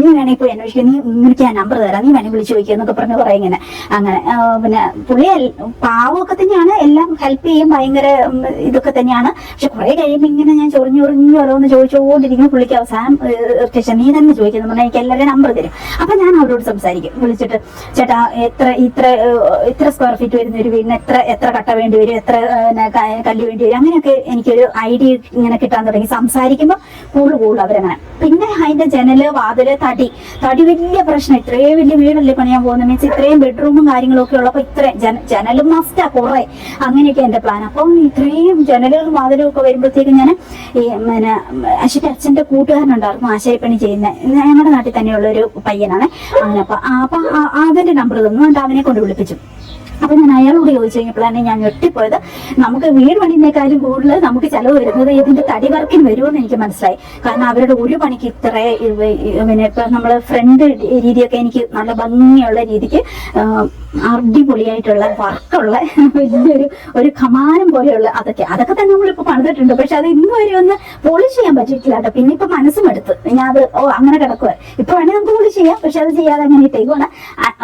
നീ വേണേ പോയി അന്വേഷിക്കുക, നിനക്ക് ഞാൻ നമ്പർ തരാം, നീ വേണേ വിളിച്ചു ചോദിക്കുക എന്നൊക്കെ പറഞ്ഞ് കുറേ ഇങ്ങനെ. അങ്ങനെ പിന്നെ പുള്ളി പാവമൊക്കെ തന്നെയാണ്, എല്ലാം ഹെൽപ്പ് ചെയ്യും, ഭയങ്കര ഇതൊക്കെ തന്നെയാണ്. പക്ഷെ കുറെ കഴിയുമ്പോൾ ഇങ്ങനെ ഞാൻ ചൊറിഞ്ഞു ഓരോന്ന് ചോദിച്ചുകൊണ്ടിരിക്കുമ്പോൾ പുള്ളിക്ക് അവസാനം നീ തന്നെ ചോദിക്കുന്നു പറഞ്ഞാൽ എല്ലാവരും നമ്പർ തരും. അപ്പൊ ഞാൻ അവരോട് സംസാരിക്കും, വിളിച്ചിട്ട് ചേട്ടാ ഇത്ര സ്ക്വയർ ഫീറ്റ് വരുന്ന ഒരു വീടിന് എത്ര കട്ട വേണ്ടി വരും, എത്ര കല്ല് വേണ്ടി വരും, അങ്ങനെയൊക്കെ എനിക്കൊരു ഐഡിയ ഇങ്ങനെ കിട്ടാൻ തുടങ്ങി. സംസാരിക്കുമ്പോൾ കൂടുതൽ അവരങ്ങനെ. പിന്നെ അതിന്റെ ജനല് വാതില് തടി വലിയ പ്രശ്നം. ഇത്രയും വലിയ വീടല്ലേ പണിയാൻ പോകുന്നത്, മീൻസ് ഇത്രയും ബെഡ്റൂമും കാര്യങ്ങളും ഒക്കെ ഉള്ളപ്പോൾ ഇത്രയും ജനലും മസ്റ്റാ കുറെ. അങ്ങനെയൊക്കെ എന്റെ പ്ലാൻ. അപ്പം ഇത്രയും ജനലുകളും വാതിലും ഒക്കെ വരുമ്പോഴത്തേക്കും ഞാൻ പിന്നെ അശ്വിന്റെ അച്ഛന്റെ കൂട്ടുകാരനുണ്ടായിരുന്നു ആശാരിപ്പണി ചെയ്യുന്ന, ഞങ്ങളുടെ നാട്ടിൽ തന്നെയുള്ള ഒരു പയ്യനാണ്. അങ്ങനെ അപ്പൊ അവന്റെ നമ്പർ തന്നു, എന്നിട്ട് അവനെ കൊണ്ട് വിളിപ്പിച്ചു. അപ്പൊ ഞാൻ അയാളോട് ചോദിച്ചു കഴിഞ്ഞപ്പോഴാണ് ഞാൻ ഞെട്ടിപ്പോയത്. നമുക്ക് വീട് പണിയേക്കാളും കൂടുതൽ നമുക്ക് ചെലവ് വരുന്നത് ഇതിന്റെ തടി വർക്കിന് വരുമെന്ന് എനിക്ക് മനസ്സിലായി. കാരണം അവരുടെ ഒരു പണിക്ക് ഇത്ര പിന്നെ ഇപ്പൊ നമ്മള് ഫ്രണ്ട് രീതിയൊക്കെ എനിക്ക് നല്ല ഭംഗിയുള്ള രീതിക്ക് അടിപൊളിയായിട്ടുള്ള വർക്കുള്ള വലിയൊരു കമാനം പോലെയുള്ള അതൊക്കെ തന്നെ നമ്മളിപ്പോ പണിതിട്ടുണ്ട്. പക്ഷെ അത് ഇന്ന് വരെ ഒന്ന് പോളിഷ് ചെയ്യാൻ പറ്റിയിട്ടില്ല കേട്ടോ. പിന്നെ ഇപ്പൊ മനസ്സും എടുത്ത് ഞാൻ അത് അങ്ങനെ കിടക്കുക. ഇപ്പൊ വേണേൽ നമുക്ക് പോളിഷ് ചെയ്യാം, പക്ഷെ അത് ചെയ്യാതെ അങ്ങനെ ഇട്ടേക്കുവാണ്.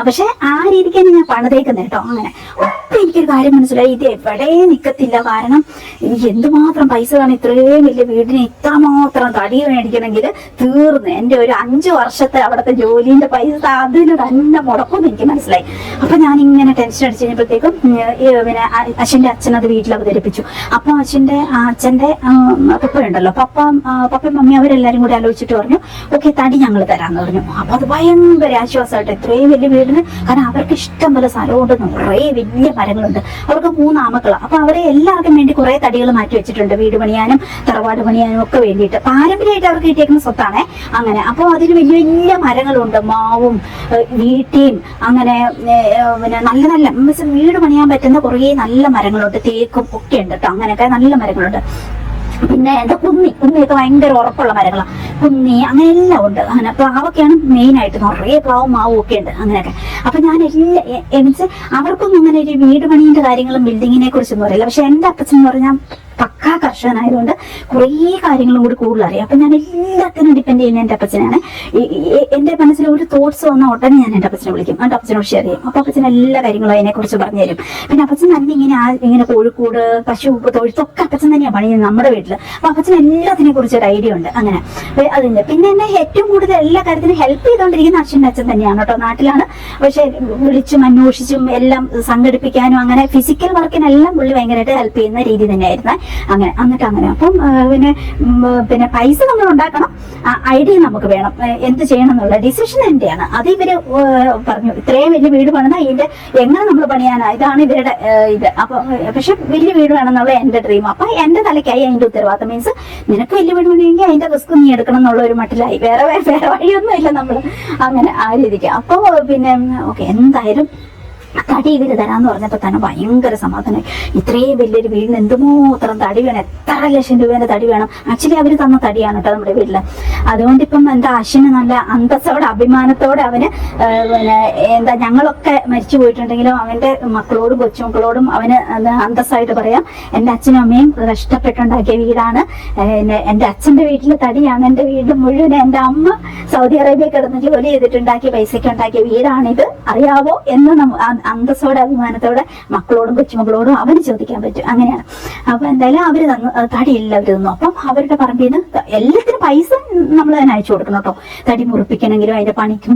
പക്ഷെ ആ രീതിക്കാണ് ഞാൻ പണിതേക്കുന്നത് കേട്ടോ. അങ്ങനെ അപ്പൊ എനിക്കൊരു കാര്യം മനസ്സിലായി, ഇത് എവിടെയും നിക്കത്തില്ല. കാരണം എനിക്ക് എന്തുമാത്രം പൈസ വേണം ഇത്രയും വലിയ വീടിന് ഇത്രമാത്രം തടി മേടിക്കണമെങ്കിൽ തീർന്ന് എന്റെ ഒരു 5 വർഷത്തെ അവിടുത്തെ ജോലിന്റെ പൈസ അതിന് തന്നെ മുടക്കുമെന്ന് എനിക്ക് മനസ്സിലായി. അപ്പൊ ഞാൻ ഇങ്ങനെ ടെൻഷൻ അടിച്ചു കഴിഞ്ഞപ്പോഴത്തേക്കും പിന്നെ അശ്വിന്റെ അച്ഛൻ അത് വീട്ടിൽ അവതരിപ്പിച്ചു. അപ്പൊ അച്ഛന്റെ പപ്പയുണ്ടല്ലോ, പപ്പയും മമ്മി അവരെല്ലാരും കൂടി ആലോചിച്ചിട്ട് പറഞ്ഞു, ഓക്കെ തടി ഞങ്ങൾ തരാന്ന് പറഞ്ഞു. അപ്പൊ അത് ഭയങ്കര ആശ്വാസമായിട്ട്, ഇത്രയും വലിയ വീടിന്. കാരണം അവർക്ക് ഇഷ്ടം പോലെ സ്ഥലമുണ്ട്, കുറെ വലിയ മരങ്ങളുണ്ട്. അവർക്ക് 3 ആമക്കളാണ്. അപ്പൊ അവരെ എല്ലാവർക്കും വേണ്ടി കുറെ തടികൾ മാറ്റി വെച്ചിട്ടുണ്ട്, വീട് പണിയാനും തറവാട് പണിയാനും ഒക്കെ വേണ്ടിയിട്ട്. പാരമ്പര്യമായിട്ട് അവർക്ക് കിട്ടിയേക്കുന്ന സ്വത്താണ്. അങ്ങനെ അപ്പൊ അതിന് വലിയ വലിയ മരങ്ങളുണ്ട്, മാവും വീട്ടിയും. അങ്ങനെ പിന്നെ നല്ല വീട് പണിയാൻ പറ്റുന്ന കുറെ നല്ല മരങ്ങളുണ്ട്, തേക്കും ഒക്കെ ഉണ്ട് കേട്ടോ. അങ്ങനെയൊക്കെ നല്ല മരങ്ങളുണ്ട്. പിന്നെ എന്താ കുന്നിയൊക്കെ ഭയങ്കര ഉറപ്പുള്ള മരങ്ങളാണ്, കുന്നി അങ്ങനെ എല്ലാം ഉണ്ട്. അങ്ങനെ പ്ലാവൊക്കെയാണ് മെയിൻ ആയിട്ട്, നിറയെ പ്ലാവും മാവും ഒക്കെ ഉണ്ട്. അങ്ങനെയൊക്കെ അപ്പൊ ഞാൻ മീൻസ് അവർക്കൊന്നും അങ്ങനെ ഒരു വീട് പണിയുടെ കാര്യങ്ങളും ബിൽഡിങ്ങിനെ കുറിച്ചൊന്നും അറിയില്ല. പക്ഷെ എന്റെ അപ്പച്ചൻ എന്ന് പറഞ്ഞാൽ പക്കാ കർഷകനായതുകൊണ്ട് കുറേ കാര്യങ്ങളും കൂടി കൂടുതൽ അറിയാം. അപ്പൊ ഞാൻ എല്ലാത്തിനും ഡിപ്പെൻഡ് ചെയ്യുന്ന എന്റെ അപ്പച്ചനാണ്. എന്റെ മനസ്സിൽ ഒരു തോട്ട്സ് വന്ന ഉടനെ ഞാൻ എന്റെ അപ്പച്ചനെ വിളിക്കും, എന്റെ അപ്പച്ചനോട് ഷെയർ ചെയ്യും. അപ്പൊ അപ്പച്ചൻ എല്ലാ കാര്യങ്ങളും അതിനെ കുറിച്ച് പറഞ്ഞു തരും. പിന്നെ അപ്പച്ചൻ തന്നെ ഇങ്ങനെ കോഴിക്കോട് പശു തൊഴുത്തൊക്കെ അപ്പച്ചൻ തന്നെയാണ് പണിയുന്നത് നമ്മുടെ വീട്ടിൽ. അപ്പൊ അപ്പച്ചൻ എല്ലാത്തിനെ കുറിച്ച് ഒരു ഐഡിയ ഉണ്ട്. അങ്ങനെ അതിന്റെ പിന്നെ എന്നെ ഏറ്റവും കൂടുതൽ എല്ലാ കാര്യത്തിനും ഹെൽപ്പ് ചെയ്തുകൊണ്ടിരിക്കുന്ന അച്ഛൻ്റെ അച്ഛൻ തന്നെയാണ് കേട്ടോ. നാട്ടിലാണ്, പക്ഷെ വിളിച്ചും അന്വേഷിച്ചും എല്ലാം സംഘടിപ്പിക്കാനും അങ്ങനെ ഫിസിക്കൽ വർക്കിനെല്ലാം പുള്ളി ഭയങ്കരമായിട്ട് ഹെൽപ്പ് ചെയ്യുന്ന രീതി തന്നെയായിരുന്നു. അങ്ങനെ അങ്ങനെ അപ്പം പിന്നെ പൈസ നമ്മൾ ഉണ്ടാക്കണം, ഐഡിയ നമുക്ക് വേണം, എന്ത് ചെയ്യണം എന്നുള്ള ഡിസിഷൻ എന്റെയാണ്. അത് ഇവര് പറഞ്ഞു, ഇത്രയും വലിയ വീട് പണിതാ ഇതിന്റെ എങ്ങനെ നമ്മൾ പണിയാനാ, ഇതാണ് ഇവരുടെ ഇത്. അപ്പൊ പക്ഷെ വലിയ വീട് വേണമെന്നുള്ള എന്റെ ഡ്രീം. അപ്പൊ എന്റെ തലയ്ക്കായി അതിന്റെ ഉത്തരവാദിത്തം. മീൻസ് നിനക്ക് വലിയ വീട് പണിയെങ്കിൽ അതിന്റെ റിസ്ക് നീ എടുക്കണം എന്നുള്ള ഒരു മട്ടിലായി. വേറെ വഴിയൊന്നും ഇല്ല നമ്മള്. അങ്ങനെ ആ രീതിക്ക്. അപ്പൊ പിന്നെ ഓക്കെ എന്തായാലും തടി ഇവര് തരാന്ന് പറഞ്ഞപ്പോ തന്നെ ഭയങ്കര സമാധാനം. ഇത്രയും വലിയൊരു വീടിന് എന്തുമാത്രം തടി വേണം, എത്ര ലക്ഷം രൂപേന്റെ തടി വേണം. ആക്ച്വലി അവര് തന്ന തടിയാണ് കേട്ടോ നമ്മുടെ വീട്ടില്. അതുകൊണ്ട് ഇപ്പം എന്താ അശ്വിന് നല്ല അന്തസ്സോടെ അഭിമാനത്തോടെ അവന് പിന്നെ എന്താ ഞങ്ങളൊക്കെ മരിച്ചു പോയിട്ടുണ്ടെങ്കിലും അവന്റെ മക്കളോടും കൊച്ചുമക്കളോടും അവന് അന്തസ്സായിട്ട് പറയാം, എന്റെ അച്ഛനും അമ്മയും കഷ്ടപ്പെട്ടുണ്ടാക്കിയ വീടാണ്, എന്റെ അച്ഛന്റെ വീട്ടിലെ തടിയാണ് എന്റെ വീട് മുഴുവൻ, എന്റെ അമ്മ സൗദി അറേബ്യ കിടന്ന് ജോലി ചെയ്തിട്ടുണ്ടാക്കിയ പൈസയ്ക്ക് ഉണ്ടാക്കിയ വീടാണിത്, അറിയാവോ എന്ന് അന്തസ്സോടെ അഭിമാനത്തോടെ മക്കളോടും കൊച്ചുമക്കളോടും അവന് ചോദിക്കാൻ പറ്റും. അങ്ങനെയാണ്. അപ്പൊ എന്തായാലും അവര് തന്നു, തടിയില്ല അവര് തന്നു. അപ്പം അവരുടെ പറമ്പിൽ നിന്ന് എല്ലാത്തിനും പൈസ നമ്മൾ തന്നെ അയച്ചു കൊടുക്കണം കേട്ടോ. തടി മുറിപ്പിക്കണമെങ്കിലും അതിന്റെ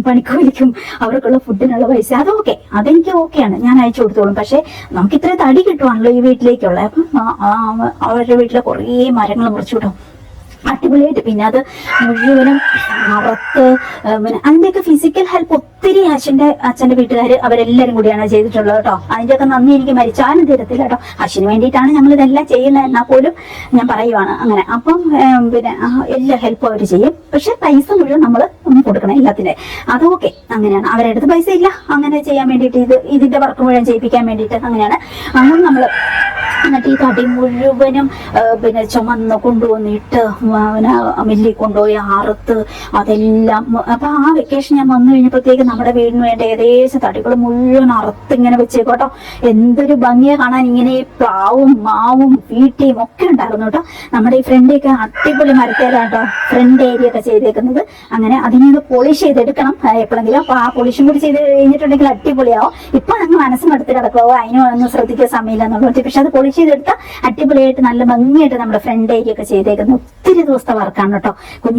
പണിക്കൂലിക്കും അവർക്കുള്ള ഫുഡിനുള്ള പൈസ അതൊക്കെ അതെനിക്ക് ഓക്കെയാണ്, ഞാൻ അയച്ചു കൊടുത്തോളും. പക്ഷെ നമുക്ക് ഇത്ര തടി കിട്ടുവാണല്ലോ ഈ വീട്ടിലേക്കുള്ള. അപ്പം അവരുടെ വീട്ടിലെ കുറേ മരങ്ങൾ മുറിച്ചു കിട്ടും അടിപൊളിയായിട്ട്. പിന്നെ അത് മുഴുവനും അറുത്ത് പിന്നെ അതിന്റെയൊക്കെ ഫിസിക്കൽ ഹെൽപ്പ് ഒത്തിരി അച്ഛന്റെ വീട്ടുകാർ അവരെല്ലാരും കൂടിയാണ് ചെയ്തിട്ടുള്ളത് കേട്ടോ. അതിന്റെയൊക്കെ നന്ദി എനിക്ക് മരിച്ചാലും തരത്തില്ല കേട്ടോ. അശ്വിന് വേണ്ടിയിട്ടാണ് ഞങ്ങൾ ഇതെല്ലാം ചെയ്യുന്നത് എന്നാൽ പോലും ഞാൻ പറയുവാണ് അങ്ങനെ. അപ്പം പിന്നെ എല്ലാ ഹെൽപ്പും അവർ ചെയ്യും. പക്ഷെ പൈസ മുഴുവൻ നമ്മൾ കൊടുക്കണം എല്ലാത്തിന്റെ. അതൊക്കെ അങ്ങനെയാണ്. അവരുടെ അടുത്ത് പൈസ ഇല്ല അങ്ങനെ ചെയ്യാൻ വേണ്ടിയിട്ട്, ഇതിന്റെ വർക്ക് മുഴുവൻ ചെയ്യിപ്പിക്കാൻ വേണ്ടിയിട്ട് അങ്ങനെയാണ്. അങ്ങനെ നമ്മൾ എന്നിട്ട് ഈ തടി മുഴുവനും പിന്നെ ചുമന്ന് കൊണ്ടുവന്നിട്ട് മില്ലിൽ കൊണ്ടുപോയി അറുത്ത് അതെല്ലാം. അപ്പൊ ആ വെക്കേഷൻ ഞാൻ വന്നു കഴിഞ്ഞപ്പോഴത്തേക്ക് നമ്മുടെ വീടിന് വേണ്ട ഏകദേശം തടികൾ മുഴുവൻ അറുത്ത് ഇങ്ങനെ വെച്ചേക്കോട്ടോ. എന്തൊരു ഭംഗിയെ കാണാൻ. ഇങ്ങനെ പ്ലാവും മാവും വീട്ടിയും ഒക്കെ ഉണ്ടായിരുന്നു കേട്ടോ. നമ്മുടെ ഈ ഫ്രണ്ടൊക്കെ അടിപൊളി മരത്തേലാട്ടോ ഫ്രണ്ട് ഏരിയ ഒക്കെ ചെയ്തേക്കുന്നത്. അങ്ങനെ അതിനെ പോളിഷ് ചെയ്തെടുക്കണം എപ്പോഴെങ്കിലും. അപ്പൊ ആ പോളിഷും കൂടി ചെയ്ത് കഴിഞ്ഞിട്ടുണ്ടെങ്കിൽ അടിപൊളിയാവും. ഇപ്പൊ അങ്ങ് മനസ്സും അടുത്ത് കിടക്കുവോ അതിനൊന്നും ശ്രദ്ധിക്കാൻ സമയമില്ല എന്നുള്ളത്. പക്ഷെ അത് പോളിഷ് ചെയ്തെടുത്താൽ അടിപൊളിയായിട്ട് നല്ല ഭംഗിയായിട്ട് നമ്മുടെ ഫ്രണ്ട് ഏരിയ ഒക്കെ ചെയ്തേക്കുന്നത്. ഒത്തിരി ദിവസത്തെ വർക്കാണ് കേട്ടോ.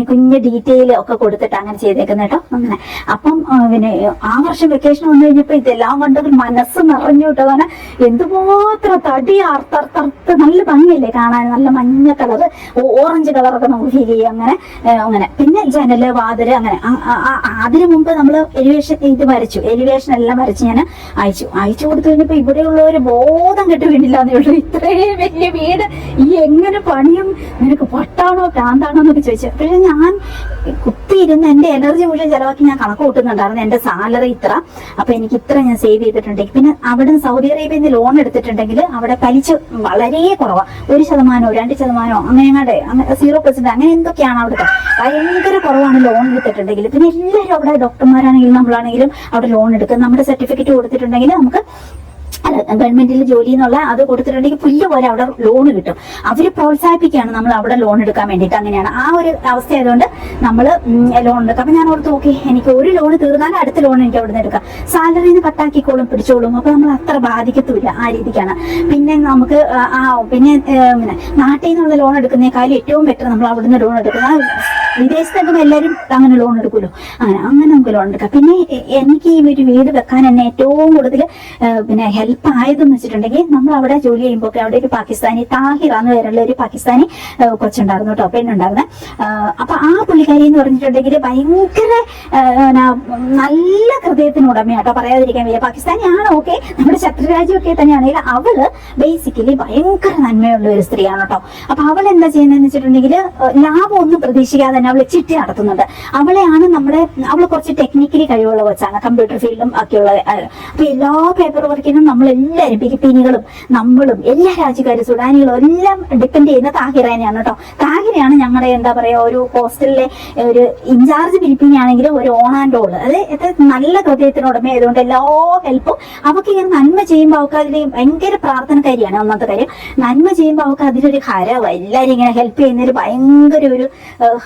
കുഞ്ഞു ഡീറ്റെയിൽ ഒക്കെ കൊടുത്തിട്ട് അങ്ങനെ ചെയ്തേക്കുന്നത് കേട്ടോ. അങ്ങനെ അപ്പം പിന്നെ ആ വർഷം വെക്കേഷൻ വന്നു കഴിഞ്ഞപ്പോ ഇതെല്ലാം കണ്ടത് മനസ്സ് നിറഞ്ഞു കേട്ടോ. കാരണം എന്തുമാത്രം തടി അർത്തർത്ത് നല്ല ഭംഗിയല്ലേ കാണാൻ. നല്ല മഞ്ഞ കളറ് ഓറഞ്ച് കളറൊക്കെ നമുക്ക് ഫീൽ ചെയ്യും. അങ്ങനെ പിന്നെ ജനല് വാതില് അങ്ങനെ. അതിനു മുമ്പ് നമ്മൾ എലിവേഷൻ ഇത് വരച്ചു. എലിവേഷൻ എല്ലാം വരച്ച് ഞാൻ അയച്ചു കൊടുത്തു കഴിഞ്ഞപ്പോ ഇവിടെയുള്ള ഒരു ബോധം കെട്ട് വീണില്ലാന്നേ ഉള്ളൂ. ഇത്രയും വലിയ വീട് ഈ എങ്ങനെ പണിയും, നിനക്ക് പട്ടാണോ പ്രാന്താണോ എന്നൊക്കെ ചോദിച്ചു. പക്ഷെ ഞാൻ കുത്തിയിരുന്ന് എന്റെ എനർജി മുഴുവൻ ചെലവാക്കി ഞാൻ കണക്ക് കൂട്ടുന്നുണ്ടായിരുന്നു. എന്റെ സാലറി ഇത്ര, അപ്പൊ എനിക്ക് ഇത്ര ഞാൻ സേവ് ചെയ്തിട്ടുണ്ടെങ്കിൽ. പിന്നെ അവിടെ സൗദി അറേബ്യയിൽ നിന്ന് ലോൺ എടുത്തിട്ടുണ്ടെങ്കിൽ അവിടെ പലിശ വളരെ കുറവാണ്. 1%, 2% അങ്ങനെ 0% അങ്ങനെ എന്തൊക്കെയാണ് അവിടുത്തെ. ഭയങ്കര കുറവാണ് ലോൺ എടുത്തിട്ടുണ്ടെങ്കിൽ. പിന്നെ എല്ലാവരും അവിടെ ഡോക്ടർമാരാണെങ്കിലും നമ്മളാണെങ്കിലും അവിടെ ലോൺ എടുക്കും. നമ്മുടെ സർട്ടിഫിക്കറ്റ് കൊടുത്തിട്ടുണ്ടെങ്കിൽ നമുക്ക് ഗവൺമെന്റിൽ ജോലി എന്നുള്ള അത് കൊടുത്തിട്ടുണ്ടെങ്കിൽ പുല്ല് പോലെ അവിടെ ലോൺ കിട്ടും. അവര് പ്രോത്സാഹിപ്പിക്കുകയാണ് നമ്മൾ അവിടെ ലോൺ എടുക്കാൻ വേണ്ടിയിട്ട്. അങ്ങനെയാണ് ആ ഒരു അവസ്ഥ ആയതുകൊണ്ട് നമ്മൾ ലോൺ എടുക്കാം. അപ്പൊ ഞാൻ ഓർത്ത് നോക്കി, എനിക്ക് ഒരു ലോൺ തീർന്നാൽ അടുത്ത ലോൺ എനിക്ക് അവിടെ നിന്ന് എടുക്കാം. സാലറിന്ന് കട്ടാക്കിക്കോളും പിടിച്ചോളും. അപ്പൊ നമ്മൾ അത്ര ബാധിക്കത്തുമില്ല ആ രീതിക്കാണ്. പിന്നെ നമുക്ക് പിന്നെ നാട്ടിൽ നിന്നുള്ള ലോൺ എടുക്കുന്നേക്കാളും ഏറ്റവും ബെറ്റർ നമ്മൾ അവിടുന്ന് ലോൺ എടുക്കുന്ന. വിദേശത്തൊക്കെ എല്ലാവരും അങ്ങനെ ലോൺ എടുക്കുമല്ലോ. അങ്ങനെ നമുക്ക് ലോൺ എടുക്കാം. പിന്നെ എനിക്ക് ഈ ഒരു വീട് വെക്കാൻ എന്നെ ഏറ്റവും കൂടുതൽ പിന്നെ ഹെൽപ്പ് ആയതെന്ന് വെച്ചിട്ടുണ്ടെങ്കിൽ, നമ്മൾ അവിടെ ജോലി ചെയ്യുമ്പോൾ അവിടെ ഒരു പാകിസ്ഥാനി താഹിറ എന്ന് പേരുള്ള ഒരു പാകിസ്ഥാനി കൊച്ചുണ്ടായിരുന്നു കേട്ടോ, പെണ്ണുണ്ടായിരുന്നെ. അപ്പൊ ആ പുള്ളിക്കാരി എന്ന് പറഞ്ഞിട്ടുണ്ടെങ്കിൽ ഭയങ്കര നല്ല ഹൃദയത്തിനുടമയാട്ടോ, പറയാതിരിക്കാൻ വയ്യ. പാകിസ്ഥാനിയാണ്, ഓക്കെ, നമ്മുടെ ശത്രുരാജ്യമൊക്കെ തന്നെയാണെങ്കിൽ അവള് ബേസിക്കലി ഭയങ്കര നന്മയുള്ള ഒരു സ്ത്രീയാണ് കേട്ടോ. അപ്പൊ അവൾ എന്താ ചെയ്യുന്നതെന്ന് വെച്ചിട്ടുണ്ടെങ്കിൽ ലാഭം ഒന്നും പ്രതീക്ഷിക്കാതെ തന്നെ അവള് ചിട്ടി നടത്തുന്നുണ്ട്. അവളെയാണ് അവള് കുറച്ച് ടെക്നിക്കലി കഴിവുള്ള കൊച്ചാണ്, കമ്പ്യൂട്ടർ ഫീൽഡും ഒക്കെയുള്ള. അപ്പൊ എല്ലാ പേപ്പർ വർക്കിനും നമ്മളെല്ലാവരും ഫിലിപ്പീനികളും നമ്മളും എല്ലാ രാജ്യക്കാരും സുഡാനികളും എല്ലാം ഡിപ്പെൻഡ് ചെയ്യുന്ന താഹിറേനെയാണ് കേട്ടോ. താഹിറയാണ് ഞങ്ങളുടെ എന്താ പറയാ ഒരു ഹോസ്റ്റലിലെ ഒരു ഇൻചാർജ്. ഫിലിപ്പീനി ആണെങ്കിലും ഒരു ഓൺ ആൻഡ് ഓൾ, അതായത് നല്ല ഹൃദയത്തിനുടമ ആയതുകൊണ്ട് എല്ലാ ഹെൽപ്പും അവർക്ക് ഇങ്ങനെ നന്മ ചെയ്യുമ്പോൾ അവർക്ക് അതിൽ ഭയങ്കര പ്രാർത്ഥനക്കാരിയാണ്. ഒന്നാമത്തെ കാര്യം, നന്മ ചെയ്യുമ്പോൾ അവർക്ക് അതിലൊരു ഹരം, എല്ലാവരും ഇങ്ങനെ ഹെൽപ്പ് ചെയ്യുന്നതിൽ ഭയങ്കര ഒരു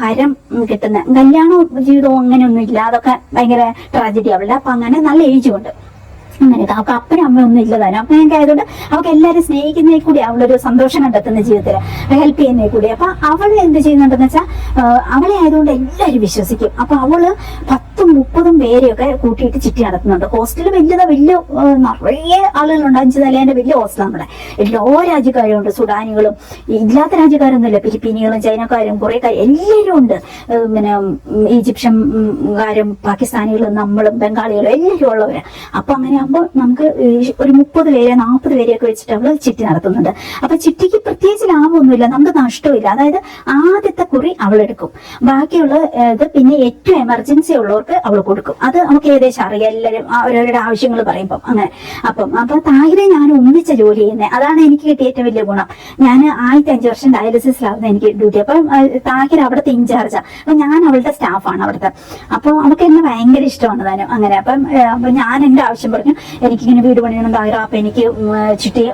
ഹരം കിട്ടുന്ന. കല്യാണവും ജീവിതവും അങ്ങനെയൊന്നും ഇല്ല, അതൊക്കെ ഭയങ്കര ട്രാജഡി അവളുടെ. അപ്പൊ അങ്ങനെ നല്ല ഏജുണ്ട്. അങ്ങനെയൊക്കെ അവൾക്ക് അപ്പനും അമ്മയൊന്നും ഇല്ലതാനും. അപ്പനൊക്കെ ആയതുകൊണ്ട് അവൾക്ക് എല്ലാവരും സ്നേഹിക്കുന്നതിൽ കൂടി അവളൊരു സന്തോഷം കണ്ടെത്തുന്ന ജീവിതത്തിൽ ഹെൽപ്പ് ചെയ്യുന്നതിൽ കൂടി. അപ്പൊ അവള് എന്ത് ചെയ്യുന്നുണ്ടെന്ന് വെച്ചാൽ അവളെ ആയതുകൊണ്ട് എല്ലാവരും വിശ്വസിക്കും. അപ്പൊ അവള് 10-30 പേരെയൊക്കെ കൂട്ടിയിട്ട് ചിട്ടി നടത്തുന്നുണ്ട്. ഹോസ്റ്റൽ വലിയ നിറയെ ആളുകളുണ്ട്. 5 നിലേന്റെ വലിയ ഹോസ്റ്റൽ നമ്മുടെ. എല്ലാ രാജ്യക്കാരും ഉണ്ട്, സുഡാനികളും ഇല്ലാത്ത രാജ്യക്കാരൊന്നുമില്ല, ഫിലിപ്പീനികളും ചൈനക്കാരും കുറെ എല്ലാവരും ഉണ്ട്. പിന്നെ ഈജിപ്ഷ്യൻകാരും പാകിസ്ഥാനികളും നമ്മളും ബംഗാളികളും എല്ലാവരും ഉള്ളവര്. അപ്പൊ അങ്ങനെ ആകുമ്പോൾ നമുക്ക് ഒരു 30 പേരെ 40 പേരെയൊക്കെ വെച്ചിട്ട് അവള് ചിട്ടി നടത്തുന്നുണ്ട്. അപ്പൊ ചിട്ടിക്ക് പ്രത്യേകിച്ച് ലാഭമൊന്നുമില്ല, നമുക്ക് നഷ്ടമില്ല. അതായത് ആദ്യത്തെ കുറി അവളെടുക്കും, ബാക്കിയുള്ള ഇത് പിന്നെ ഏറ്റവും എമർജൻസി ഉള്ളവർക്ക് ഓർത്ത് അവൾ കൊടുക്കും. അത് നമുക്ക് ഏകദേശം അറിയാം, എല്ലാവരും അവരവരുടെ ആവശ്യങ്ങൾ പറയുമ്പം അങ്ങനെ. അപ്പൊ താഹിരെ ഞാൻ ഒന്നിച്ച ജോലി ചെയ്യുന്നത്, അതാണ് എനിക്ക് കിട്ടിയ ഏറ്റവും വലിയ ഗുണം. ഞാൻ 5 വർഷം ഡയാലിസിസിലായിരുന്നു എനിക്ക് ഡ്യൂട്ടി. അപ്പം താഹിർ അവിടുത്തെ ഇൻചാർജാ, അപ്പൊ ഞാൻ അവളുടെ സ്റ്റാഫാണ് അവിടുത്തെ. അപ്പൊ അവൾക്ക് എന്നെ ഭയങ്കര ഇഷ്ടമാണ് താനും അങ്ങനെ. അപ്പൊ ഞാൻ എന്റെ ആവശ്യം പറഞ്ഞു, എനിക്കിങ്ങനെ വീട് പണിയണം താഹിറ, അപ്പൊ എനിക്ക് ചിട്ടി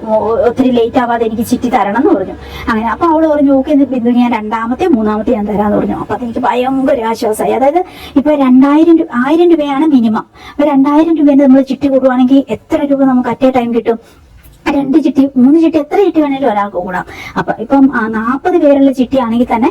ഒത്തിരി ലേറ്റ് ആവാതെ എനിക്ക് ചിട്ടി തരണം എന്ന് പറഞ്ഞു. അങ്ങനെ അപ്പൊ അവള് പറഞ്ഞു ഓക്കെ ബിന്ദു, ഞാൻ 2ാമത്തെ 3ാമത്തെ ഞാൻ തരാന്ന് പറഞ്ഞു. അപ്പൊ അതെനിക്ക് ഭയങ്കര ആശ്വാസമായി. അതായത് ഇപ്പൊ 1000 രൂപയാണ് മിനിമം. അപ്പൊ 2000 രൂപേന്റെ നമ്മൾ ചിട്ടി കൂടുവാണെങ്കിൽ എത്ര രൂപ നമുക്ക് അറ്റ് എ ടൈം കിട്ടും? 2 ചിട്ടി 3 ചിട്ടി എത്ര ചിട്ടി വേണേലും ഒരാൾക്ക് കൂടാം. അപ്പൊ ഇപ്പം 40 പേരുള്ള ചിട്ടി ആണെങ്കിൽ തന്നെ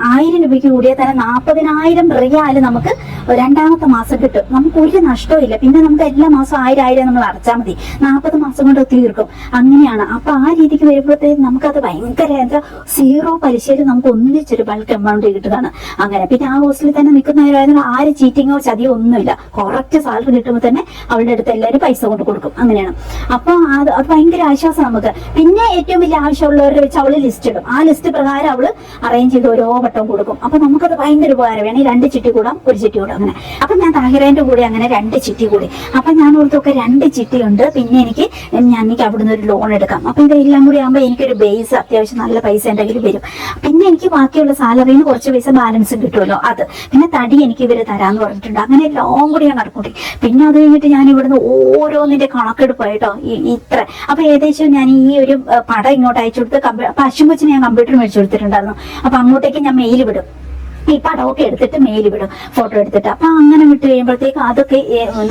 1000 രൂപയ്ക്ക് കൂടിയാൽ തന്നെ 40,000 റിയാല് നമുക്ക് 2ാമത്തെ മാസം കിട്ടും. നമുക്ക് ഒരു നഷ്ടവും ഇല്ല. പിന്നെ നമുക്ക് എല്ലാ മാസം 1000 നമ്മൾ അടച്ചാൽ മതി, 40 മാസം കൊണ്ട് തീർക്കും. അങ്ങനെയാണ്. അപ്പൊ ആ രീതിക്ക് വരുമ്പോഴത്തേക്കും നമുക്കത് ഭയങ്കര എന്താ 0 പലിശയിൽ നമുക്ക് ഒന്നിച്ചൊരു ബൾക്ക് എമൗണ്ട് കിട്ടുന്നതാണ്. അങ്ങനെ പിന്നെ ആ ഹോസ്റ്റലിൽ തന്നെ നിൽക്കുന്നവരായിരുന്നു, ആര് ചീറ്റിങ്ങോ ചതിയോ ഒന്നുമില്ല. കറക്റ്റ് സാലറി കിട്ടുമ്പോൾ തന്നെ അവളുടെ അടുത്ത് എല്ലാവരും പൈസ കൊണ്ട് കൊടുക്കും. അങ്ങനെയാണ്. അപ്പൊ അത് ഭയങ്കര ആശ്വാസം നമുക്ക്. പിന്നെ ഏറ്റവും വലിയ ആവശ്യമുള്ളവരെ വെച്ച് അവള് ലിസ്റ്റ് ഇടും. ആ ലിസ്റ്റ് പ്രകാരം അവള് അറേഞ്ച് ചെയ്ത് ഓരോ വട്ടം കൊടുക്കും. അപ്പൊ നമുക്കത് ഭയങ്കര ഉപകാരം. വേണമെങ്കിൽ 2 ചിട്ടി കൂടാം, 1 ചിട്ടി കൂടാം അങ്ങനെ. അപ്പൊ ഞാൻ താഹിറേന്റെ കൂടെ അങ്ങനെ 2 ചിട്ടി കൂടി. അപ്പൊ ഞാൻ ഓർത്തൊക്കെ 2 ചിട്ടി ഉണ്ട്, പിന്നെ എനിക്ക് അവിടുന്ന് ഒരു ലോൺ എടുക്കാം. അപ്പൊ ഇതെല്ലാം കൂടി ആകുമ്പോൾ എനിക്കൊരു ബേസ് അത്യാവശ്യം നല്ല പൈസ എന്റെ കയ്യിൽ വരും. പിന്നെ എനിക്ക് ബാക്കിയുള്ള സാലറിന്ന് കുറച്ച് പൈസ ബാലൻസ് കിട്ടുമല്ലോ, അത് പിന്നെ തടി എനിക്ക് ഇവര് തരാന്ന് പറഞ്ഞിട്ടുണ്ട്. അങ്ങനെ എല്ലാം കൂടി ഞാൻ കണക്കൂട്ടി. പിന്നെ അത് കഴിഞ്ഞിട്ട് ഞാൻ ഇവിടുന്ന് ഓരോന്നിന്റെ കണക്കെടുപ്പായിട്ടോ ഇത്ര. അപ്പൊ ഏകദേശം ഞാൻ ഈ ഒരു പടം ഇങ്ങോട്ട് അയച്ചു കൊടുത്ത് പശുമ്പച്ചിന് ഞാൻ കമ്പ്യൂട്ടർ മേടിച്ചു കൊടുത്തിട്ടുണ്ടായിരുന്നു. അപ്പൊ അങ്ങോട്ടേക്ക് ഞാൻ മെയിൽ വിടും, ഈ പടമൊക്കെ എടുത്തിട്ട് മെയിൽ വിടും, ഫോട്ടോ എടുത്തിട്ട്. അപ്പൊ അങ്ങനെ വിട്ട് കഴിയുമ്പോഴത്തേക്ക് അതൊക്കെ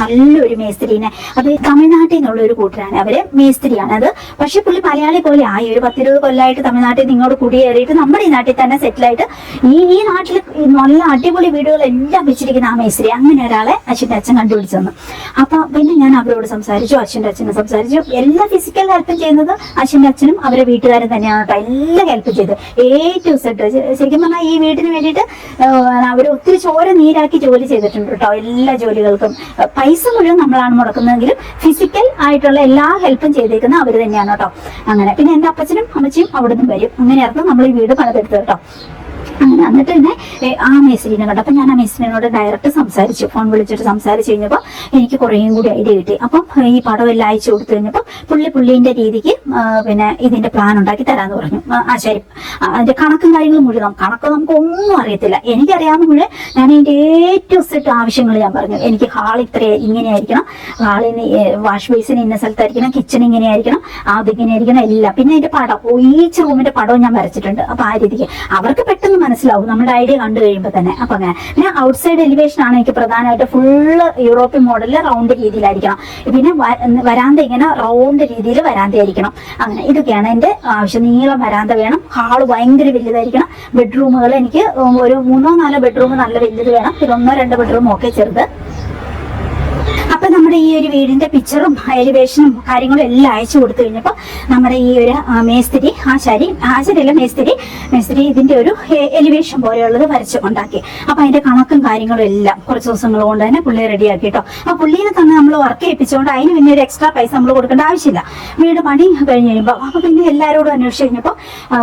നല്ലൊരു മേസ്ത്രീനെ, അത് തമിഴ്നാട്ടിൽ നിന്നുള്ള ഒരു കൂട്ടരാണ്, അവര് മേസ്ത്രിയാണ് അത്. പക്ഷെ പുള്ളി മലയാളി പോലെ ആയി. ഒരു 10-20 കൊല്ലമായിട്ട് തമിഴ്നാട്ടിൽ നിന്ന് ഇങ്ങോട്ട് കുടിയേറിയിട്ട് നമ്മുടെ ഈ നാട്ടിൽ തന്നെ സെറ്റിലായിട്ട് ഈ നാട്ടിൽ നല്ല അടിപൊളി വീടുകളെല്ലാം വെച്ചിരിക്കുന്ന ആ മേസ്ത്രി. അങ്ങനെ ഒരാളെ അച്ഛൻ്റെ അച്ഛൻ കണ്ടുപിടിച്ചു തന്നു. അപ്പൊ പിന്നെ ഞാൻ അവരോട് സംസാരിച്ചു, അച്ഛൻ്റെ അച്ഛനെ സംസാരിച്ചു. എല്ലാ ഫിസിക്കൽ ഹെൽപ്പും ചെയ്യുന്നത് അച്ഛൻ്റെ അച്ഛനും അവരെ വീട്ടുകാരും തന്നെയാണ് കേട്ടോ. എല്ലാം ഹെൽപ്പ് ചെയ്ത് A to Z. ശരിക്കും പറഞ്ഞാൽ ഈ വീടിന് വേണ്ടിയിട്ട് അവർ ഒത്തിരി ചോര നീരാക്കി ജോലി ചെയ്തിട്ടുണ്ട് കേട്ടോ. എല്ലാ ജോലികൾക്കും പൈസ മുഴുവൻ നമ്മളാണ് മുടക്കുന്നതെങ്കിലും ഫിസിക്കൽ ആയിട്ടുള്ള എല്ലാ ഹെൽപ്പും ചെയ്തേക്കുന്ന അവർ തന്നെയാണ് കേട്ടോ. അങ്ങനെ പിന്നെ എന്റെ അപ്പച്ചനും അമ്മച്ചിയും അവിടെ നിന്ന് വരും. അങ്ങനെയായിരുന്നു നമ്മൾ ഈ വീട് പണിതെടുത്തത് കേട്ടോ. അങ്ങനെ എന്നിട്ട് തന്നെ ആ മേസ്ത്രീനെ കണ്ടു. അപ്പൊ ഞാൻ ആ മേസ്ത്രീനോട് ഡയറക്റ്റ് സംസാരിച്ചു, ഫോൺ വിളിച്ചിട്ട് സംസാരിച്ചു കഴിഞ്ഞപ്പോൾ എനിക്ക് കുറേയും കൂടി ഐഡിയ കിട്ടി. അപ്പം ഈ പടം എല്ലാം അയച്ചു കൊടുത്തു കഴിഞ്ഞപ്പോൾ പുള്ളിന്റെ രീതിക്ക് പിന്നെ ഇതിന്റെ പ്ലാൻ ഉണ്ടാക്കി തരാന്ന് പറഞ്ഞു. ശരി, അതിന്റെ കണക്കും കാര്യങ്ങളും മുഴുവൻ കണക്ക് നമുക്ക് ഒന്നും അറിയത്തില്ല. എനിക്കറിയാവുന്ന മുഴുവൻ ഞാൻ ഇതിന്റെ ഏറ്റവും സെറ്റ് ആവശ്യങ്ങൾ ഞാൻ പറഞ്ഞു. എനിക്ക് ഹാൾ ഇങ്ങനെയായിരിക്കണം, ഹാളിന് വാഷ് ബേസിന് ഇന്ന സ്ഥലത്തായിരിക്കണം, കിച്ചൺ ഇങ്ങനെയായിരിക്കണം, അതിങ്ങനെയായിരിക്കണം എല്ലാം. പിന്നെ അതിന്റെ പടം ഈച്ച് റൂമിന്റെ പടവും ഞാൻ വരച്ചിട്ടുണ്ട്. അപ്പൊ ആ രീതിക്ക് അവർക്ക് പെട്ടെന്ന് മനസ്സിലാവും നമ്മുടെ ഐഡിയ കണ്ടു കഴിയുമ്പോൾ തന്നെ. അപ്പൊ അങ്ങനെ പിന്നെ ഔട്ട്സൈഡ് എലിവേഷൻ ആണ് എനിക്ക് പ്രധാനമായിട്ട്. ഫുള്ള് യൂറോപ്യൻ മോഡലില് റൗണ്ട് രീതിയിലായിരിക്കണം. പിന്നെ വരാന്ത ഇങ്ങനെ റൗണ്ട് രീതിയിൽ വരാന്തയായിരിക്കണം. അങ്ങനെ ഇതൊക്കെയാണ് എന്റെ ആവശ്യം. നീളം വരാന്ത വേണം, ഹാള് ഭയങ്കര വലുതായിരിക്കണം. ബെഡ്റൂമുകൾ എനിക്ക് ഒരു 3-4 ബെഡ്റൂം നല്ല വലുത് വേണം, പിന്നെ 1-2 ബെഡ്റൂം ഒക്കെ ചെറുത്. അപ്പൊ നമ്മുടെ ഈ ഒരു വീടിന്റെ പിക്ചറും എലിവേഷനും കാര്യങ്ങളും എല്ലാം അയച്ചു കൊടുത്തു കഴിഞ്ഞപ്പോ നമ്മുടെ ഈ ഒരു മേസ്തിരി ആശാരിയല്ല മേസ്തിരി ഇതിന്റെ ഒരു എലിവേഷൻ പോലെയുള്ളത് വരച്ച് ഉണ്ടാക്കി. അപ്പൊ അതിന്റെ കണക്കും കാര്യങ്ങളും എല്ലാം കുറച്ച് ദിവസങ്ങൾ കൊണ്ട് തന്നെ പുള്ളി റെഡിയാക്കി കേട്ടോ. അപ്പൊ പുള്ളിനെ തന്നെ നമ്മൾ വർക്ക് ചെയ്യിപ്പിച്ചുകൊണ്ട് അതിന് പിന്നെ ഒരു എക്സ്ട്രാ പൈസ നമ്മൾ കൊടുക്കേണ്ട ആവശ്യമില്ല. വീട് പണി കഴിഞ്ഞ് കഴിയുമ്പോൾ അപ്പൊ പിന്നെ എല്ലാവരോടും അന്വേഷിച്ച് കഴിഞ്ഞപ്പോൾ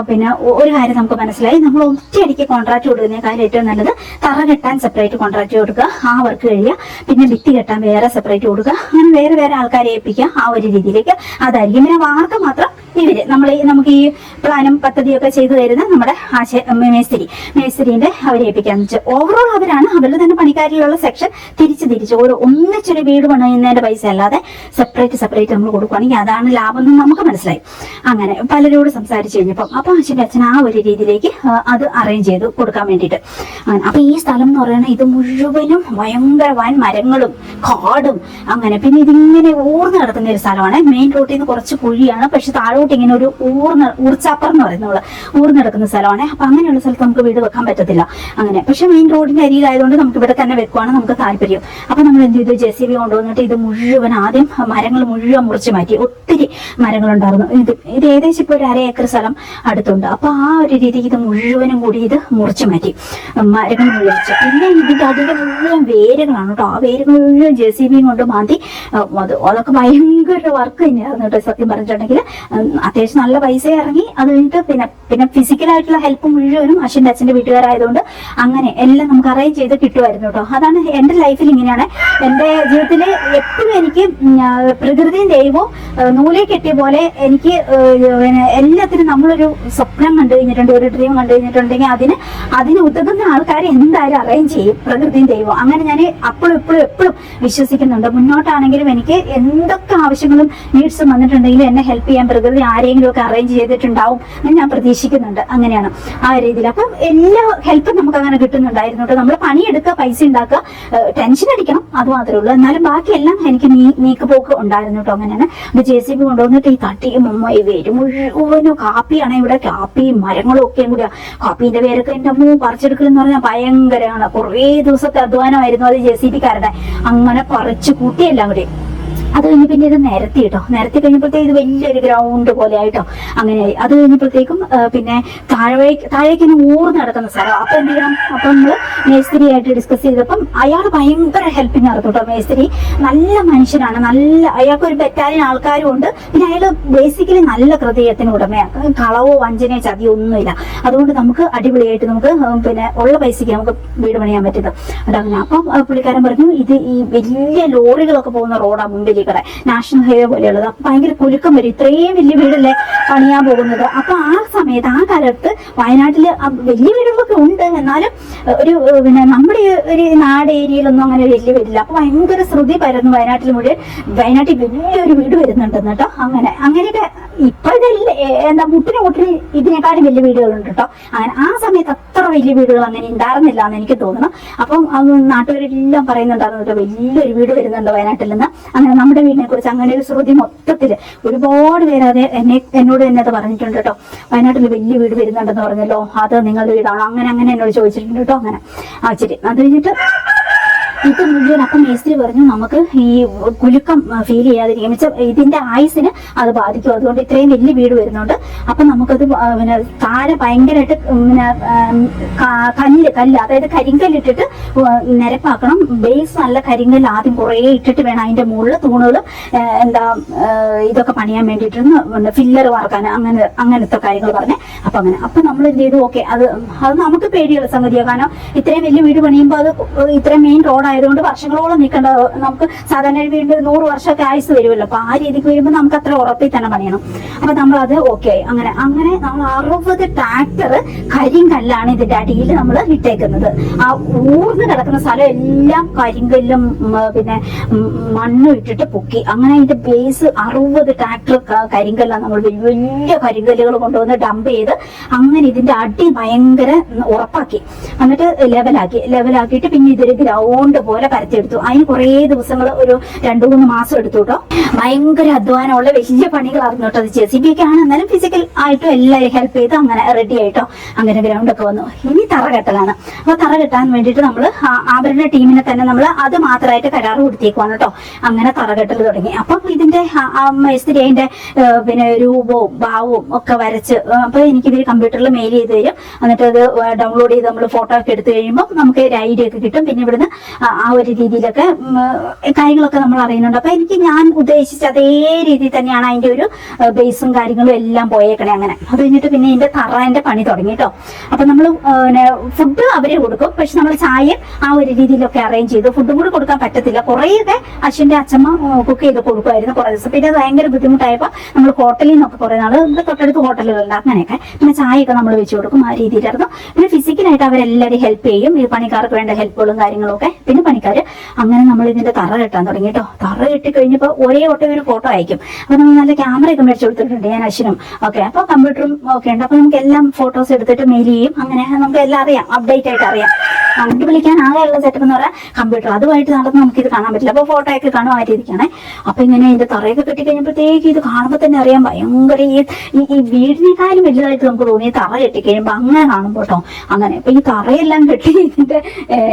പിന്നെ ഒരു കാര്യം നമുക്ക് മനസ്സിലായി, നമ്മൾ ഒറ്റയടിക്ക് കോൺട്രാക്ട് കൊടുക്കുന്നതിനേക്കാളും ഏറ്റവും നല്ലത് തറ കെട്ടാൻ സെപ്പറേറ്റ് കോൺട്രാക്ട് കൊടുക്കുക, ആ വർക്ക് കഴിയുക, പിന്നെ ഭിത്തി കെട്ടാൻ വേറെ സെപ്പറേറ്റ് കൊടുക്കുക, അങ്ങനെ വേറെ ആൾക്കാരെ ഏൽപ്പിക്കുക. ആ ഒരു രീതിയിലേക്ക് അതായിരിക്കും. പിന്നെ വാർക്ക മാത്രം ഇവര് നമുക്ക് ഈ പ്ലാനും പദ്ധതിയൊക്കെ ചെയ്തു തരുന്ന നമ്മുടെ മേസ്തിരിന്റെ അവരെ ഏൽപ്പിക്കാന്ന് വെച്ചാൽ ഓവറോൾ അവരുടെ തന്നെ പണിക്കാരിലുള്ള സെക്ഷൻ തിരിച്ച് ഒന്നിച്ചൊരു വീട് പണിയുന്നതിന്റെ പൈസ അല്ലാതെ സെപ്പറേറ്റ് നമ്മൾ കൊടുക്കുകയാണെങ്കിൽ അതാണ് ലാഭം എന്ന് നമുക്ക് മനസ്സിലായി. അങ്ങനെ പലരോട് സംസാരിച്ചു കഴിഞ്ഞപ്പം അപ്പൊ അച്ഛൻ ആ ഒരു രീതിയിലേക്ക് അത് അറേഞ്ച് ചെയ്ത് കൊടുക്കാൻ വേണ്ടിയിട്ട്. അപ്പൊ ഈ സ്ഥലം എന്ന് പറയുന്നത് ഇത് മുഴുവനും ഭയങ്കര വൻ മരങ്ങളും കാടും അങ്ങനെ. പിന്നെ ഇതിങ്ങനെ ഊർന്ന് കിടക്കുന്ന ഒരു സ്ഥലമാണ്. മെയിൻ റോഡിൽ നിന്ന് കുറച്ച് കുഴിയാണ്, പക്ഷെ താഴോട്ട് ഇങ്ങനെ ഒരു ഊർച്ചാപ്പർ എന്ന് പറയുന്നത് ഊർന്ന് കിടക്കുന്ന സ്ഥലമാണ്. അപ്പൊ അങ്ങനെയുള്ള സ്ഥലത്ത് നമുക്ക് വീട് വെക്കാൻ പറ്റത്തില്ല. അങ്ങനെ പക്ഷെ മെയിൻ റോഡിന്റെ അരിയിലായതുകൊണ്ട് നമുക്ക് ഇവിടെ തന്നെ വെക്കുവാണ് നമുക്ക് താല്പര്യം. അപ്പൊ നമ്മൾ എന്ത് ചെയ്തു, JCB കൊണ്ടുവന്നിട്ട് ഇത് മുഴുവൻ ആദ്യം മരങ്ങൾ മുഴുവൻ മുറിച്ച് മാറ്റി. ഒത്തിരി മരങ്ങളുണ്ടായിരുന്നു. ഇത് ഏകദേശം ഇപ്പൊ ഒരു 1/2 ഏക്കർ സ്ഥലം അടുത്തുണ്ട്. അപ്പൊ ആ ഒരു രീതിക്ക് ഇത് മുഴുവനും കൂടി ഇത് മുറിച്ച് മാറ്റി, മരങ്ങൾ മുഴുവൻ. പിന്നെ അതിന്റെ മുഴുവൻ വേരുകളാണ് കേട്ടോ. ആ വേരുകൾ മുഴുവൻ JCB കൊണ്ട് മാന്തി അതൊക്കെ ഭയങ്കര വർക്ക് തന്നെയായിരുന്നു കേട്ടോ സത്യം പറഞ്ഞിട്ടുണ്ടെങ്കിൽ. അത്യാവശ്യം നല്ല പൈസ ഇറങ്ങി. അത് കഴിഞ്ഞിട്ട് പിന്നെ ഫിസിക്കലായിട്ടുള്ള ഹെൽപ്പ് മുഴുവനും അശ്വിന്റെ അച്ഛന്റെ വീട്ടുകാരായതുകൊണ്ട് അങ്ങനെ എല്ലാം നമുക്ക് അറേഞ്ച് ചെയ്ത് കിട്ടുമായിരുന്നു കേട്ടോ. അതാണ് എന്റെ ലൈഫിൽ ഇങ്ങനെയാണ്. എന്റെ ജീവിതത്തിൽ എപ്പോഴും എനിക്ക് പ്രകൃതിയും ദൈവവും നൂലെ കെട്ടിയ പോലെ എനിക്ക് എല്ലാത്തിനും നമ്മളൊരു സ്വപ്നം കണ്ടു കഴിഞ്ഞിട്ടുണ്ട്, ഒരു ഡ്രീം കണ്ടു കഴിഞ്ഞിട്ടുണ്ടെങ്കിൽ അതിന് ഉതകുന്ന ആൾക്കാരെ എന്തായാലും അറേഞ്ച് ചെയ്യും പ്രകൃതിയും ദൈവവും. അങ്ങനെ ഞാൻ അപ്പോഴും എപ്പോഴും വിശ്വസിക്കുന്നുണ്ട്. മുന്നോട്ടാണെങ്കിലും എനിക്ക് എന്തൊക്കെ ആവശ്യങ്ങളും നീഡ്സും വന്നിട്ടുണ്ടെങ്കിലും എന്നെ ഹെൽപ്പ് ചെയ്യാൻ പ്രകൃതി ആരെങ്കിലും ഒക്കെ അറേഞ്ച് ചെയ്തിട്ടുണ്ടാവും എന്ന് ഞാൻ പ്രതീക്ഷിക്കുന്നുണ്ട്. അങ്ങനെയാണ് ആ രീതിയിൽ. അപ്പം എല്ലാ ഹെൽപ്പും നമുക്ക് അങ്ങനെ കിട്ടുന്നുണ്ടായിരുന്നു കേട്ടോ. നമ്മൾ പണിയെടുക്കുക, പൈസ ഉണ്ടാക്കുക, ടെൻഷൻ അടിക്കണം, അത് മാത്രമേ ഉള്ളൂ. എന്നാലും ബാക്കിയെല്ലാം എനിക്ക് നീക്കുപോക്ക് ഉണ്ടായിരുന്നു കേട്ടോ. അങ്ങനെയാണ് JCB കൊണ്ടുവന്നിട്ട് ഈ തട്ടിയും ഈ വേര് മുഴുവനും കാപ്പിയാണ്. ഇവിടെ കാപ്പിയും മരങ്ങളും ഒക്കെയും കൂടിയാ. കാപ്പീന്റെ പേരൊക്കെ എന്റെ അമ്മ പറിച്ചെടുക്കലെന്ന് പറഞ്ഞാൽ ഭയങ്കരമാണ്. കുറേ ദിവസത്തെ അധ്വാനമായിരുന്നു അത് JCBക്കാരുടെ. അങ്ങനെ പറിച്ചു കൂട്ടിയെല്ലാം കൂടി. അത് കഴിഞ്ഞ് പിന്നെ ഇത് നിരത്തി കേട്ടോ. നിരത്തി കഴിഞ്ഞപ്പോഴത്തേക്ക് ഇത് വലിയൊരു ഗ്രൗണ്ട് പോലെ ആയിട്ടോ. അങ്ങനെയായി. അത് കഴിഞ്ഞപ്പോഴത്തേക്കും പിന്നെ താഴേക്ക് ഊർന്ന് നടക്കുന്ന സ്ഥലം. അപ്പൊ എന്ത് ചെയ്യണം? അപ്പൊ നമ്മള് മേസ്ത്രി ആയിട്ട് ഡിസ്കസ് ചെയ്തപ്പം അയാൾ ഭയങ്കര ഹെൽപ്പിംഗ് ആയിരുന്നു കേട്ടോ. മേസ്ത്രി നല്ല മനുഷ്യനാണ്. അയാൾക്ക് ഒരു ബറ്റാലിയൻ ആൾക്കാരും ഉണ്ട്. പിന്നെ അയാൾ ബേസിക്കലി നല്ല ഹൃദയത്തിന് ഉടമയാണ്. കളവോ വഞ്ചനയോ ചതിയോ ഒന്നുമില്ല. അതുകൊണ്ട് നമുക്ക് അടിപൊളിയായിട്ട് നമുക്ക് പിന്നെ ഉള്ള പൈസക്ക് നമുക്ക് വീട് പണിയാൻ പറ്റുന്നത് അതങ്ങനെ. അപ്പം പുള്ളിക്കാരൻ പറഞ്ഞു ഇത് ഈ വലിയ ലോറികളൊക്കെ പോകുന്ന റോഡാ മുമ്പിൽ, നാഷണൽ ഹൈവേ പോലെയുള്ളത്. അപ്പൊ ഭയങ്കര കുലുക്കം വരും. ഇത്രയും വലിയ വീടല്ലേ പണിയാൻ പോകുന്നത്. അപ്പൊ ആ സമയത്ത് ആ കാലത്ത് വയനാട്ടില് വലിയ വീടുകളൊക്കെ ഉണ്ട്. എന്നാലും ഒരു പിന്നെ നമ്മുടെ ഒരു നാട് ഏരിയയിലൊന്നും അങ്ങനെ വലിയ വീടില്ല. അപ്പൊ ഭയങ്കര ശ്രുതി പരന്നു വയനാട്ടിൽ മുഴുവൻ. വയനാട്ടിൽ വലിയൊരു വീട് വരുന്നുണ്ടെന്ന് കേട്ടോ. അങ്ങനെയൊക്കെ ഇപ്പോഴത്തെ മുട്ടിന് ഇതിനേക്കാളും വലിയ വീടുകളുണ്ട് കേട്ടോ. അങ്ങനെ ആ സമയത്ത് അത്ര വലിയ വീടുകൾ അങ്ങനെ ഉണ്ടായിരുന്നില്ല എന്ന് എനിക്ക് തോന്നുന്നു. അപ്പം നാട്ടുകാരെല്ലാം പറയുന്നുണ്ടായിരുന്നു കേട്ടോ, വലിയൊരു വീട് വരുന്നുണ്ട് വയനാട്ടിൽ നിന്ന്. അങ്ങനെ നമ്മുടെ വീടിനെ കുറിച്ച് അങ്ങനെ ഒരു ശ്രുതി മൊത്തത്തില് ഒരുപാട് പേര് എന്നോട് തന്നെ അത് പറഞ്ഞിട്ടുണ്ട് കേട്ടോ. വയനാട്ടിൽ വലിയ വീട് വരുന്നുണ്ടെന്ന് പറഞ്ഞല്ലോ, അത് നിങ്ങളുടെ വീടാണോ? അങ്ങനെ എന്നോട് ചോദിച്ചിട്ടുണ്ട് കേട്ടോ. അങ്ങനെ ശരി. അത് കഴിഞ്ഞിട്ട് ഇത് മുഴുവൻ അപ്പം മേസ്ത്രി പറഞ്ഞു നമുക്ക് ഈ കുലുക്കം ഫീൽ ചെയ്യാതിരിക്കും, ഇതിന്റെ ആയുസിന് അത് ബാധിക്കും. അതുകൊണ്ട് ഇത്രയും വലിയ വീട് വരുന്നുണ്ട്. അപ്പൊ നമുക്കത് പിന്നെ താഴെ ഭയങ്കരമായിട്ട് പിന്നെ കല്ല് അതായത് കരിങ്കല്ലിട്ടിട്ട് നിരപ്പാക്കണം. ബേസ് നല്ല കരിങ്കല്ല് ആദ്യം കുറേ ഇട്ടിട്ട് വേണം അതിന്റെ മുകളിൽ തൂണുകൾ ഇതൊക്കെ പണിയാൻ വേണ്ടിയിട്ട് ഫില്ലർ വാർക്കാൻ അങ്ങനത്തെ കാര്യങ്ങൾ പറഞ്ഞേ. അപ്പൊ നമ്മൾ എന്ത് ചെയ്തു? ഓക്കെ, അത് നമുക്ക് പേടിയുള്ള സംഗതിയാണ്. കാരണം ഇത്രയും വലിയ വീട് പണിയുമ്പോൾ അത് ഇത്രയും മെയിൻ റോഡ് ആയതുകൊണ്ട് വർഷങ്ങളോളം നിൽക്കേണ്ട. നമുക്ക് സാധാരണ വീണ്ടും 100 വർഷമൊക്കെ ആയുസ് വരുമല്ലോ. അപ്പൊ ആ രീതിക്ക് വരുമ്പോൾ നമുക്ക് അത്ര ഉറപ്പിൽ തന്നെ പണിയണം. അപ്പൊ നമ്മളത് ഓക്കെ ആയി. അങ്ങനെ നമ്മൾ 60 ട്രാക്ടർ കരിങ്കല്ലാണ് ഇതിന്റെ അടിയിൽ നമ്മൾ ഇട്ടേക്കുന്നത്. ആ ഊർന്ന് കിടക്കുന്ന സ്ഥലം എല്ലാം കരിങ്കല്ലും പിന്നെ മണ്ണും ഇട്ടിട്ട് പൊക്കി. അങ്ങനെ അതിന്റെ ബേസ് 60 ട്രാക്ടർ കരിങ്കല്ലാണ് നമ്മൾ വലിയ കരിങ്കല്ലുകൾ കൊണ്ടുവന്ന് ഡംപ് ചെയ്ത് അങ്ങനെ ഇതിന്റെ അടി ഭയങ്കര ഉറപ്പാക്കി. എന്നിട്ട് ലെവലാക്കിയിട്ട് പിന്നെ ഇതൊരു ഗ്രൗണ്ട് പോലെ പരത്തിയെടുത്തു. അതിന് കുറേ ദിവസങ്ങൾ ഒരു 2-3 മാസം എടുത്തു കേട്ടോ. ഭയങ്കര അധ്വാനമുള്ള വലിയ പണികളായിരുന്നു കേട്ടോ. അത് JCB ഒക്കെ ആണ്. എന്നാലും ഫിസിക്കൽ ആയിട്ടും എല്ലാവരും ഹെൽപ്പ് ചെയ്ത് അങ്ങനെ റെഡി ആയിട്ടോ. അങ്ങനെ ഗ്രൗണ്ട് ഒക്കെ വന്നു. ഇനി തറ കെട്ടലാണ്. അപ്പൊ തറ കെട്ടാൻ വേണ്ടിയിട്ട് നമ്മൾ അവരുടെ ടീമിനെ തന്നെ നമ്മൾ അത് മാത്രമായിട്ട് കരാറ് കൊടുത്തേക്കുവാണ് കേട്ടോ. അങ്ങനെ തറ കെട്ടൽ തുടങ്ങി. അപ്പം ഇതിന്റെ മേസ്ത്രി അതിന്റെ പിന്നെ രൂപവും ഭാവവും ഒക്കെ വരച്ച് അപ്പൊ എനിക്ക് ഇവര് കമ്പ്യൂട്ടറിൽ മെയിൽ ചെയ്ത് തരും. എന്നിട്ട് അത് ഡൗൺലോഡ് ചെയ്ത് നമ്മൾ ഫോട്ടോ ഒക്കെ എടുത്തു കഴിയുമ്പോൾ നമുക്ക് ഒരു ഐഡിയ ഒക്കെ കിട്ടും. പിന്നെ ഇവിടുന്ന് ആ ഒരു രീതിയിലൊക്കെ കാര്യങ്ങളൊക്കെ നമ്മൾ അറിയുന്നുണ്ട്. അപ്പൊ ഞാൻ ഉദ്ദേശിച്ച അതേ രീതിയിൽ തന്നെയാണ് അതിന്റെ ഒരു ബേസും കാര്യങ്ങളും എല്ലാം പോയേക്കണേ. അങ്ങനെ അത് കഴിഞ്ഞിട്ട് പിന്നെ ഇതിന്റെ തറന്റെ പണി തുടങ്ങി കേട്ടോ. അപ്പൊ നമ്മൾ ഫുഡ് അവരെ കൊടുക്കും. പക്ഷെ നമ്മൾ ചായ ആ ഒരു രീതിയിലൊക്കെ അറേഞ്ച് ചെയ്തു. ഫുഡും കൂടി കൊടുക്കാൻ പറ്റത്തില്ല. കുറേയൊക്കെ അശ്വിന്റെ അച്ഛമ്മ കുക്ക് ചെയ്ത് കൊടുക്കുമായിരുന്നു കുറേ ദിവസം. പിന്നെ ഭയങ്കര ബുദ്ധിമുട്ടായപ്പോ നമ്മൾ ഹോട്ടലിൽ നിന്നൊക്കെ കുറെ നാള് തൊട്ടടുത്ത് ഹോട്ടലുകളുണ്ട്. അങ്ങനെയൊക്കെ പിന്നെ ചായയൊക്കെ നമ്മൾ വെച്ച് കൊടുക്കും. ആ രീതിയിലായിരുന്നു. പിന്നെ ഫിസിക്കലായിട്ട് അവരെല്ലാവരും ഹെൽപ്പ് ചെയ്യും. ഈ പണിക്കാർക്ക് വേണ്ട ഹെൽപ്പുകളും കാര്യങ്ങളും ഒക്കെ. പിന്നെ പണിക്കാര് അങ്ങനെ നമ്മൾ ഇതിന്റെ തറ കെട്ടാൻ തുടങ്ങി കേട്ടോ. തറ കെട്ടി കഴിഞ്ഞപ്പോൾ ഒരേ ഒരു ഫോട്ടോ അയക്കും. അപ്പൊ നമ്മൾ നല്ല ക്യാമറയൊക്കെ മേടിച്ചു കൊടുത്തിട്ടുണ്ട് ഞാൻ അശ്വിനും. ഓക്കെ, അപ്പൊ കമ്പ്യൂട്ടറും ഒക്കെ ഉണ്ട്. അപ്പൊ നമുക്ക് എല്ലാം ഫോട്ടോസ് എടുത്തിട്ട് മെയിൽ ചെയ്യും. അങ്ങനെ നമുക്ക് എല്ലാം അറിയാം, അപ്ഡേറ്റ് ആയിട്ട് അറിയാം. നമുക്ക് വിളിക്കാൻ ആകെയുള്ള സെറ്റപ്പ് എന്ന് പറയാൻ കമ്പ്യൂട്ടർ. അതുമായിട്ട് നടന്ന് നമുക്ക് ഇത് കാണാൻ പറ്റില്ല. അപ്പൊ ഫോട്ടോ ഒക്കെ കാണും ആ രീതിക്കാണ്. അപ്പൊ ഇങ്ങനെ ഇതിന്റെ തറയൊക്കെ കെട്ടി കഴിഞ്ഞപ്പോഴത്തേക്ക് ഇത് കാണുമ്പോൾ തന്നെ അറിയാം ഭയങ്കര ഈ വീടിനേക്കാളും വലുതായിട്ട് നമുക്ക് തോന്നി തറ കെട്ടി കഴിയുമ്പോൾ അങ്ങനെ കാണുമ്പോൾ കേട്ടോ. അങ്ങനെ ഇപ്പൊ ഈ തറയെല്ലാം കെട്ടി ഇതിന്റെ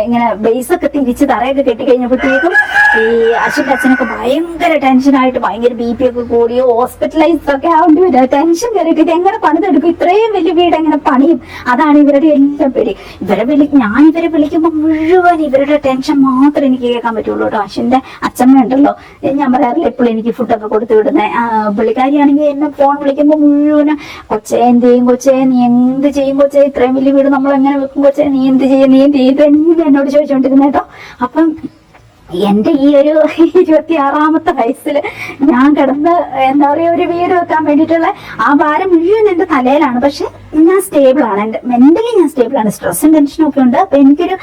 ഇങ്ങനെ ബേസൊക്കെ തിരിച്ച് തറയൊക്കെ കെട്ടി കഴിഞ്ഞപ്പോഴത്തേക്കും ഈ അശ്വിന്റെ അച്ഛനൊക്കെ ഭയങ്കര ടെൻഷനായിട്ട് ഭയങ്കര BP ഒക്കെ കൂടി ഹോസ്പിറ്റലൈസ്ഡ് ഒക്കെ ആവേണ്ടി വരും. ടെൻഷൻ കയറിയിട്ട് ഇത് എങ്ങനെ പണിതെടുക്കും? ഇത്രയും വലിയ വീട് എങ്ങനെ പണിയും? അതാണ് ഇവരുടെ എല്ലാം പേടി. ഞാൻ ഇവരെ വിളിക്കുമ്പോൾ മുഴുവൻ ഇവരുടെ ടെൻഷൻ മാത്രമേ എനിക്ക് കേൾക്കാൻ പറ്റുള്ളൂ കേട്ടോ. അശ്വിന്റെ അച്ഛമ്മ ഉണ്ടല്ലോ, ഞാൻ പറയാറില്ല എപ്പോഴും എനിക്ക് ഫുഡൊക്കെ കൊടുത്തു വിടുന്നത്. പുള്ളിക്കാരിയാണെങ്കിൽ എന്നെ ഫോൺ വിളിക്കുമ്പോൾ മുഴുവനും കൊച്ചേ എന്ത് ചെയ്യും, കൊച്ചേ നീ എന്ത് ചെയ്യും, കൊച്ചേ ഇത്രയും വലിയ വീട് നമ്മൾ എങ്ങനെ വെക്കും, കൊച്ചേ നീ എന്ത് ചെയ്യും, നീ എന്ത് ചെയ്യും, ഇതെല്ലാം എന്നോട് ചോദിച്ചുകൊണ്ടിരുന്ന കേട്ടോ. അപ്പം എന്റെ ഈ ഒരു 26-ാമത്തെ വയസ്സിൽ ഞാൻ കിടന്ന് എന്താ പറയുക ഒരു വീട് വെക്കാൻ വേണ്ടിയിട്ടുള്ള ആ ഭാരം മുഴുവൻ എന്റെ തലയിലാണ്. പക്ഷെ ഞാൻ സ്റ്റേബിൾ ആണ്, എന്റെ മെന്റലി ഞാൻ സ്റ്റേബിൾ ആണ്. സ്ട്രെസ്സും ടെൻഷനും ഒക്കെ ഉണ്ട്. അപ്പൊ എനിക്കൊരു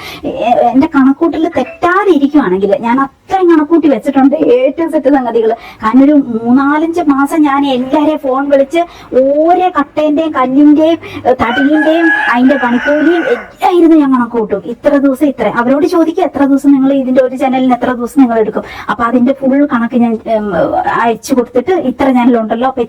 എന്റെ കണക്കൂട്ടിൽ തെറ്റാതെ ഇരിക്കുവാണെങ്കിൽ ഞാൻ അത്രയും കണക്കൂട്ടി വെച്ചിട്ടുണ്ട് ഏറ്റവും സെറ്റ് സംഗതികൾ. കാരണം ഒരു 3-4 മാസം ഞാൻ എല്ലാരെയും ഫോൺ വിളിച്ച് ഓരോ കട്ടേന്റെയും കല്ലിന്റെയും തടിയിന്റെയും അതിന്റെ പണിക്കൂലിയും എല്ലാം ഇരുന്ന് ഞാൻ കണക്കൂട്ടും. ഇത്ര ദിവസം ഇത്ര അവരോട് ചോദിക്കുക, എത്ര ദിവസം നിങ്ങൾ ഇതിന്റെ ഒരു ചാനലിന് എത്ര ദിവസം നിങ്ങൾ എടുക്കും. അപ്പൊ അതിന്റെ ഫുൾ കണക്ക് ഞാൻ അയച്ചു കൊടുത്തിട്ട് ഇത്ര ചാനലുണ്ടല്ലോ, അപ്പൊ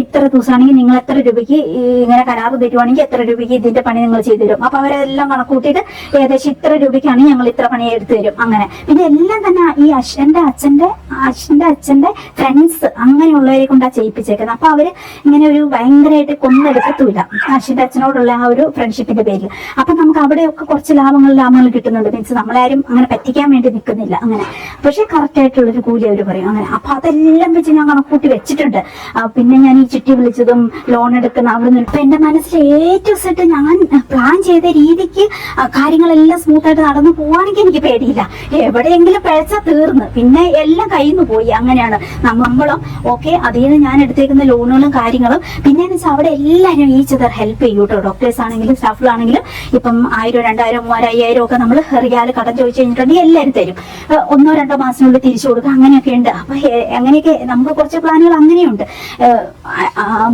ഇത്ര ദിവസമാണെങ്കിൽ നിങ്ങൾ എത്ര രൂപയ്ക്ക് ഇങ്ങനെ കരാറ് തരുവാണെങ്കിൽ എത്ര രൂപയ്ക്ക് ഇതിന്റെ പണി നിങ്ങൾ ചെയ്തു തരും. അപ്പൊ അവരെല്ലാം കണക്കൂട്ടിയിട്ട് ഏകദേശം ഇത്ര രൂപയ്ക്കാണെങ്കിൽ ഞങ്ങൾ ഇത്ര പണി എടുത്തു തരും. അങ്ങനെ പിന്നെ എല്ലാം തന്നെ ഈ അശ്വന്റെ അച്ഛന്റെ ഫ്രണ്ട്സ് അങ്ങനെയുള്ളവരെ കൊണ്ടാ ചെയ്യിപ്പിച്ചേക്കുന്നത്. അപ്പൊ അവര് ഇങ്ങനെ ഒരു ഭയങ്കരമായിട്ട് കൊന്നെടുക്കത്തുമില്ല അശ്വന്റെ അച്ഛനോടുള്ള ആ ഒരു ഫ്രണ്ട്ഷിപ്പിന്റെ പേരിൽ. അപ്പൊ നമുക്ക് അവിടെയൊക്കെ കുറച്ച് ലാഭങ്ങൾ കിട്ടുന്നുണ്ട്. മീൻസ് നമ്മളാരും അങ്ങനെ പറ്റിക്കാൻ വേണ്ടി നിൽക്കുന്നില്ല അങ്ങനെ. പക്ഷെ കറക്റ്റ് ആയിട്ടുള്ളൊരു കൂലി അവർ പറയും അങ്ങനെ. അപ്പൊ അതെല്ലാം വെച്ച് ഞാൻ കണക്കൂട്ടി വെച്ചിട്ടുണ്ട്. പിന്നെ ഞാൻ ഈ ചിട്ടി വിളിച്ചതും ലോൺ എടുക്കുന്ന അവിടെ നിന്ന് എന്റെ മനസ്സിൽ ഏറ്റവും സെറ്റ് ഞാൻ പ്ലാൻ ചെയ്ത രീതിക്ക് കാര്യങ്ങളെല്ലാം സ്മൂത്ത് ആയിട്ട് നടന്നു പോവാണെങ്കിൽ എനിക്ക് പേടിയില്ല. എവിടെയെങ്കിലും പിഴച്ചാൽ തീർന്ന് പിന്നെ എല്ലാം കയ്യിൽ നിന്ന് പോയി. അങ്ങനെയാണ് നമ്മളും ഓക്കെ. അതിൽ നിന്ന് ഞാൻ എടുത്തേക്കുന്ന ലോണുകളും കാര്യങ്ങളും പിന്നെ അവിടെ എല്ലാവരും ഈച്ച് അതർ ഹെൽപ്പ് ചെയ്യും കേട്ടോ. ഡോക്ടേഴ്സ് ആണെങ്കിലും സ്റ്റാഫിലാണെങ്കിലും ഇപ്പം 1000, 2000, 3000, 5000 ഒക്കെ നമ്മൾ റിയാല് കടം ചോദിച്ചു കഴിഞ്ഞിട്ടുണ്ടെങ്കിൽ എല്ലാവരും തരും. 1-2 മാസത്തിനുള്ളിൽ തിരിച്ചു കൊടുക്കുക. അങ്ങനെയൊക്കെ ഉണ്ട്. അപ്പൊ അങ്ങനെയൊക്കെ നമുക്ക് കുറച്ച് പ്ലാനുകൾ അങ്ങനെയുണ്ട്.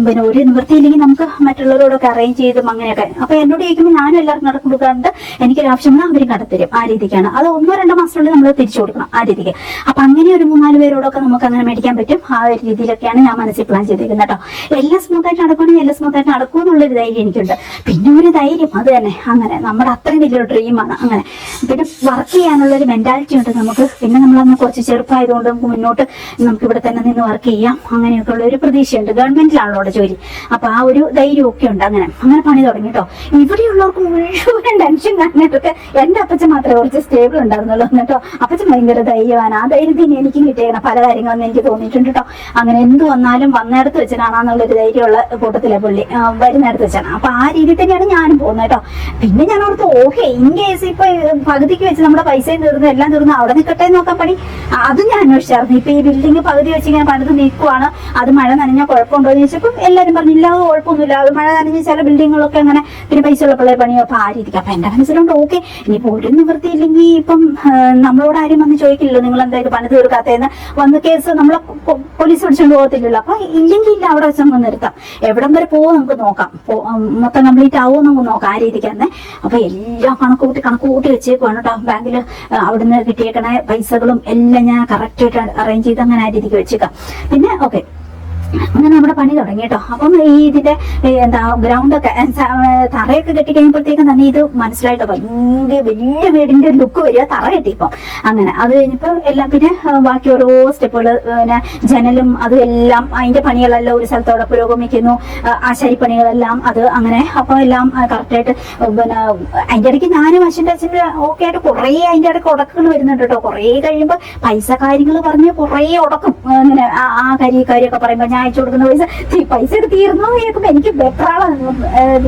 പിന്നെ ഒരു നിവൃത്തിയില്ലെങ്കിൽ നമുക്ക് മറ്റുള്ളവരോടൊക്കെ അറേഞ്ച് ചെയ്തും അങ്ങനെയൊക്കെ. അപ്പൊ എന്നോട് ചോദിക്കുമ്പോൾ ഞാനും എല്ലാവർക്കും കടം കൊടുക്കാറുണ്ട്. എനിക്കൊരാവശ്യം വന്നാൽ അവരും കടത്തരും. ആ രീതിക്കാണ്. അത് 1-2 മാസത്തിനുള്ളിൽ നമ്മൾ തിരിച്ചു കൊടുക്കണം ആ രീതിക്ക്. അപ്പൊ അങ്ങനെ ഒരു 3-4 പേരോടൊക്കെ നമുക്ക് അങ്ങനെ മേടിക്കാൻ പറ്റും. ആ ഒരു രീതിയിലൊക്കെയാണ് ഞാൻ മനസ്സിൽ പ്ലാൻ ചെയ്തിരിക്കുന്നത് കേട്ടോ. എല്ലാം സ്മൂത്തായിട്ട് നടക്കുകയാണെങ്കിൽ എല്ലാം സ്മൂത്തായിട്ട് നടക്കും എന്നുള്ളൊരു ധൈര്യം എനിക്കുണ്ട്. പിന്നെ ഒരു ധൈര്യം അത് തന്നെ അങ്ങനെ നമ്മുടെ അത്രയും വലിയൊരു ഡ്രീമാണ് അങ്ങനെ. പിന്നെ വർക്ക് ചെയ്യാനുള്ളൊരു മെന്റാലിറ്റി ഉണ്ട് നമുക്ക്. പിന്നെ നമ്മളന്ന് കുറച്ച് ചെറുപ്പമായതുകൊണ്ട് നമുക്ക് മുന്നോട്ട് നമുക്ക് ഇവിടെ തന്നെ നിന്ന് വർക്ക് ചെയ്യാം അങ്ങനെയൊക്കെ ഉള്ള ഒരു പ്രതീക്ഷയുണ്ട്. ഗവൺമെന്റിലാണല്ലോ അവിടെ ജോലി. അപ്പൊ ആ ഒരു ധൈര്യം ഒക്കെ ഉണ്ട്. അങ്ങനെ പണി തുടങ്ങി കേട്ടോ. ഇവിടെയുള്ളവർക്ക് മുഴുവൻ ടെൻഷൻ കാരണമായിട്ടൊക്കെ എന്റെ അപ്പച്ചൻ മാത്രമേ കുറച്ച് സ്റ്റേബിൾ ഉണ്ടായിരുന്നുള്ളൂ കേട്ടോ. അപ്പച്ചൻ ഭയങ്കര ധൈര്യമാണ്. ആ ധൈര്യത്തിന് എനിക്കും കിട്ടിയേക്കണം പല കാര്യങ്ങളെന്ന് എനിക്ക് തോന്നിയിട്ടുണ്ട് കേട്ടോ. അങ്ങനെ എന്ത് വന്നാലും വന്നിടത്ത് വെച്ച് കാണാന്നുള്ളൊരു ധൈര്യമുള്ള കൂട്ടത്തിലെ പുള്ളി വരുന്നിടത്ത് വെച്ചാണ്. അപ്പൊ ആ രീതി തന്നെയാണ് ഞാനും പോകുന്നത് കേട്ടോ. പിന്നെ ഞാൻ ഓർത്ത് ഓക്കെ ഇൻ കേസ് ഇപ്പൊ പകുതിക്ക് വെച്ച് നമ്മുടെ പൈസയും തീർന്നു എല്ലാം തീർന്നു അവിടെ നിൽക്കട്ടെ നോക്കാൻ പണി അതും ഞാൻ അന്വേഷിച്ചായിരുന്നു. ഇപ്പൊ ഈ ബിൽഡിംഗ് പകുതി വെച്ച് ഇങ്ങനെ പണിത് നിൽക്കുവാണ്. അത് മഴ നനഞ്ഞാൽ കുഴപ്പമുണ്ടോ എന്ന് ചോദിച്ചപ്പോൾ എല്ലാവരും പറഞ്ഞില്ല അത് കുഴപ്പമൊന്നുമില്ല. അത് മഴ നനഞ്ഞ ചില ബിൽഡിങ്ങുകളൊക്കെ അങ്ങനെ പിന്നെ പൈസ ഉള്ള പിള്ളേർ പണിയോ അപ്പൊ ആ രീതിക്ക്. അപ്പൊ എന്റെ മനസ്സിലുണ്ട് ഓക്കെ ഇനിയിപ്പോ ഒരു നിവൃത്തിയില്ലെങ്കിൽ ഇപ്പം നമ്മളോട് ആരും വന്ന് ചോദിക്കില്ലല്ലോ നിങ്ങൾ എന്താ ഇത് പണി തീർക്കാത്തതെന്ന് വന്ന് കേസ് നമ്മളെ പോലീസ് പിടിച്ചുകൊണ്ട് പോകത്തില്ലല്ലോ. അപ്പൊ ഇല്ലെങ്കിൽ ഇല്ല അവിടെ വെച്ച് നമുക്ക് നിർത്താം. എവിടം വരെ പോകും നമുക്ക് നോക്കാം. മൊത്തം കംപ്ലീറ്റ് ആവുമോ നമുക്ക് നോക്കാം ആ രീതിക്കാന്നെ. അപ്പൊ എല്ലാം കണക്ക് കൂട്ടി വെച്ചേക്കുവാണ് കേട്ടോ. ബാങ്കിൽ അവിടുന്ന് കിട്ടിയേക്കണ പൈസകളും എല്ലാം ഞാൻ കറക്റ്റായിട്ട് അറേഞ്ച് ചെയ്ത് അങ്ങനെ ആ രീതിക്ക് വെച്ചേക്കാം. പിന്നെ ഓക്കെ അങ്ങനെ നമ്മുടെ പണി തുടങ്ങി കേട്ടോ. അപ്പം ഈ ഇതിന്റെ എന്താ ഗ്രൗണ്ടൊക്കെ തറയൊക്കെ കെട്ടി കഴിയുമ്പോഴത്തേക്കും തന്നെ ഇത് മനസ്സിലായിട്ടോ ഭയങ്കര വലിയ വീടിന്റെ ലുക്ക് വരിക തറ കെട്ടിയപ്പം അങ്ങനെ. അത് കഴിഞ്ഞപ്പോ എല്ലാം പിന്നെ ബാക്കി ഓരോ സ്റ്റെപ്പുകൾ പിന്നെ ജനലും അതും എല്ലാം അതിന്റെ പണികളെല്ലാം ഒരു സ്ഥലത്തോടെ പുരോഗമിക്കുന്നു. ആശാരിപ്പണികളെല്ലാം അത് അങ്ങനെ. അപ്പൊ എല്ലാം കറക്റ്റായിട്ട് പിന്നെ അതിന്റെ ഇടയ്ക്ക് ഞാനും അച്ഛൻ്റെ ഓക്കെ ആയിട്ട് കുറേ അതിന്റെ ഇടയ്ക്ക് ഉടക്കുകൾ വരുന്നുണ്ട് കേട്ടോ. കുറേ കഴിയുമ്പോൾ പൈസ കാര്യങ്ങൾ പറഞ്ഞ് കുറേ ഉടക്കും ഇങ്ങനെ ആ കാര്യമൊക്കെ പറയുമ്പോൾ അയച്ചു കൊടുക്കുന്ന പൈസ തീർന്നു കേൾക്കുമ്പോ എനിക്ക് വെപ്രാളം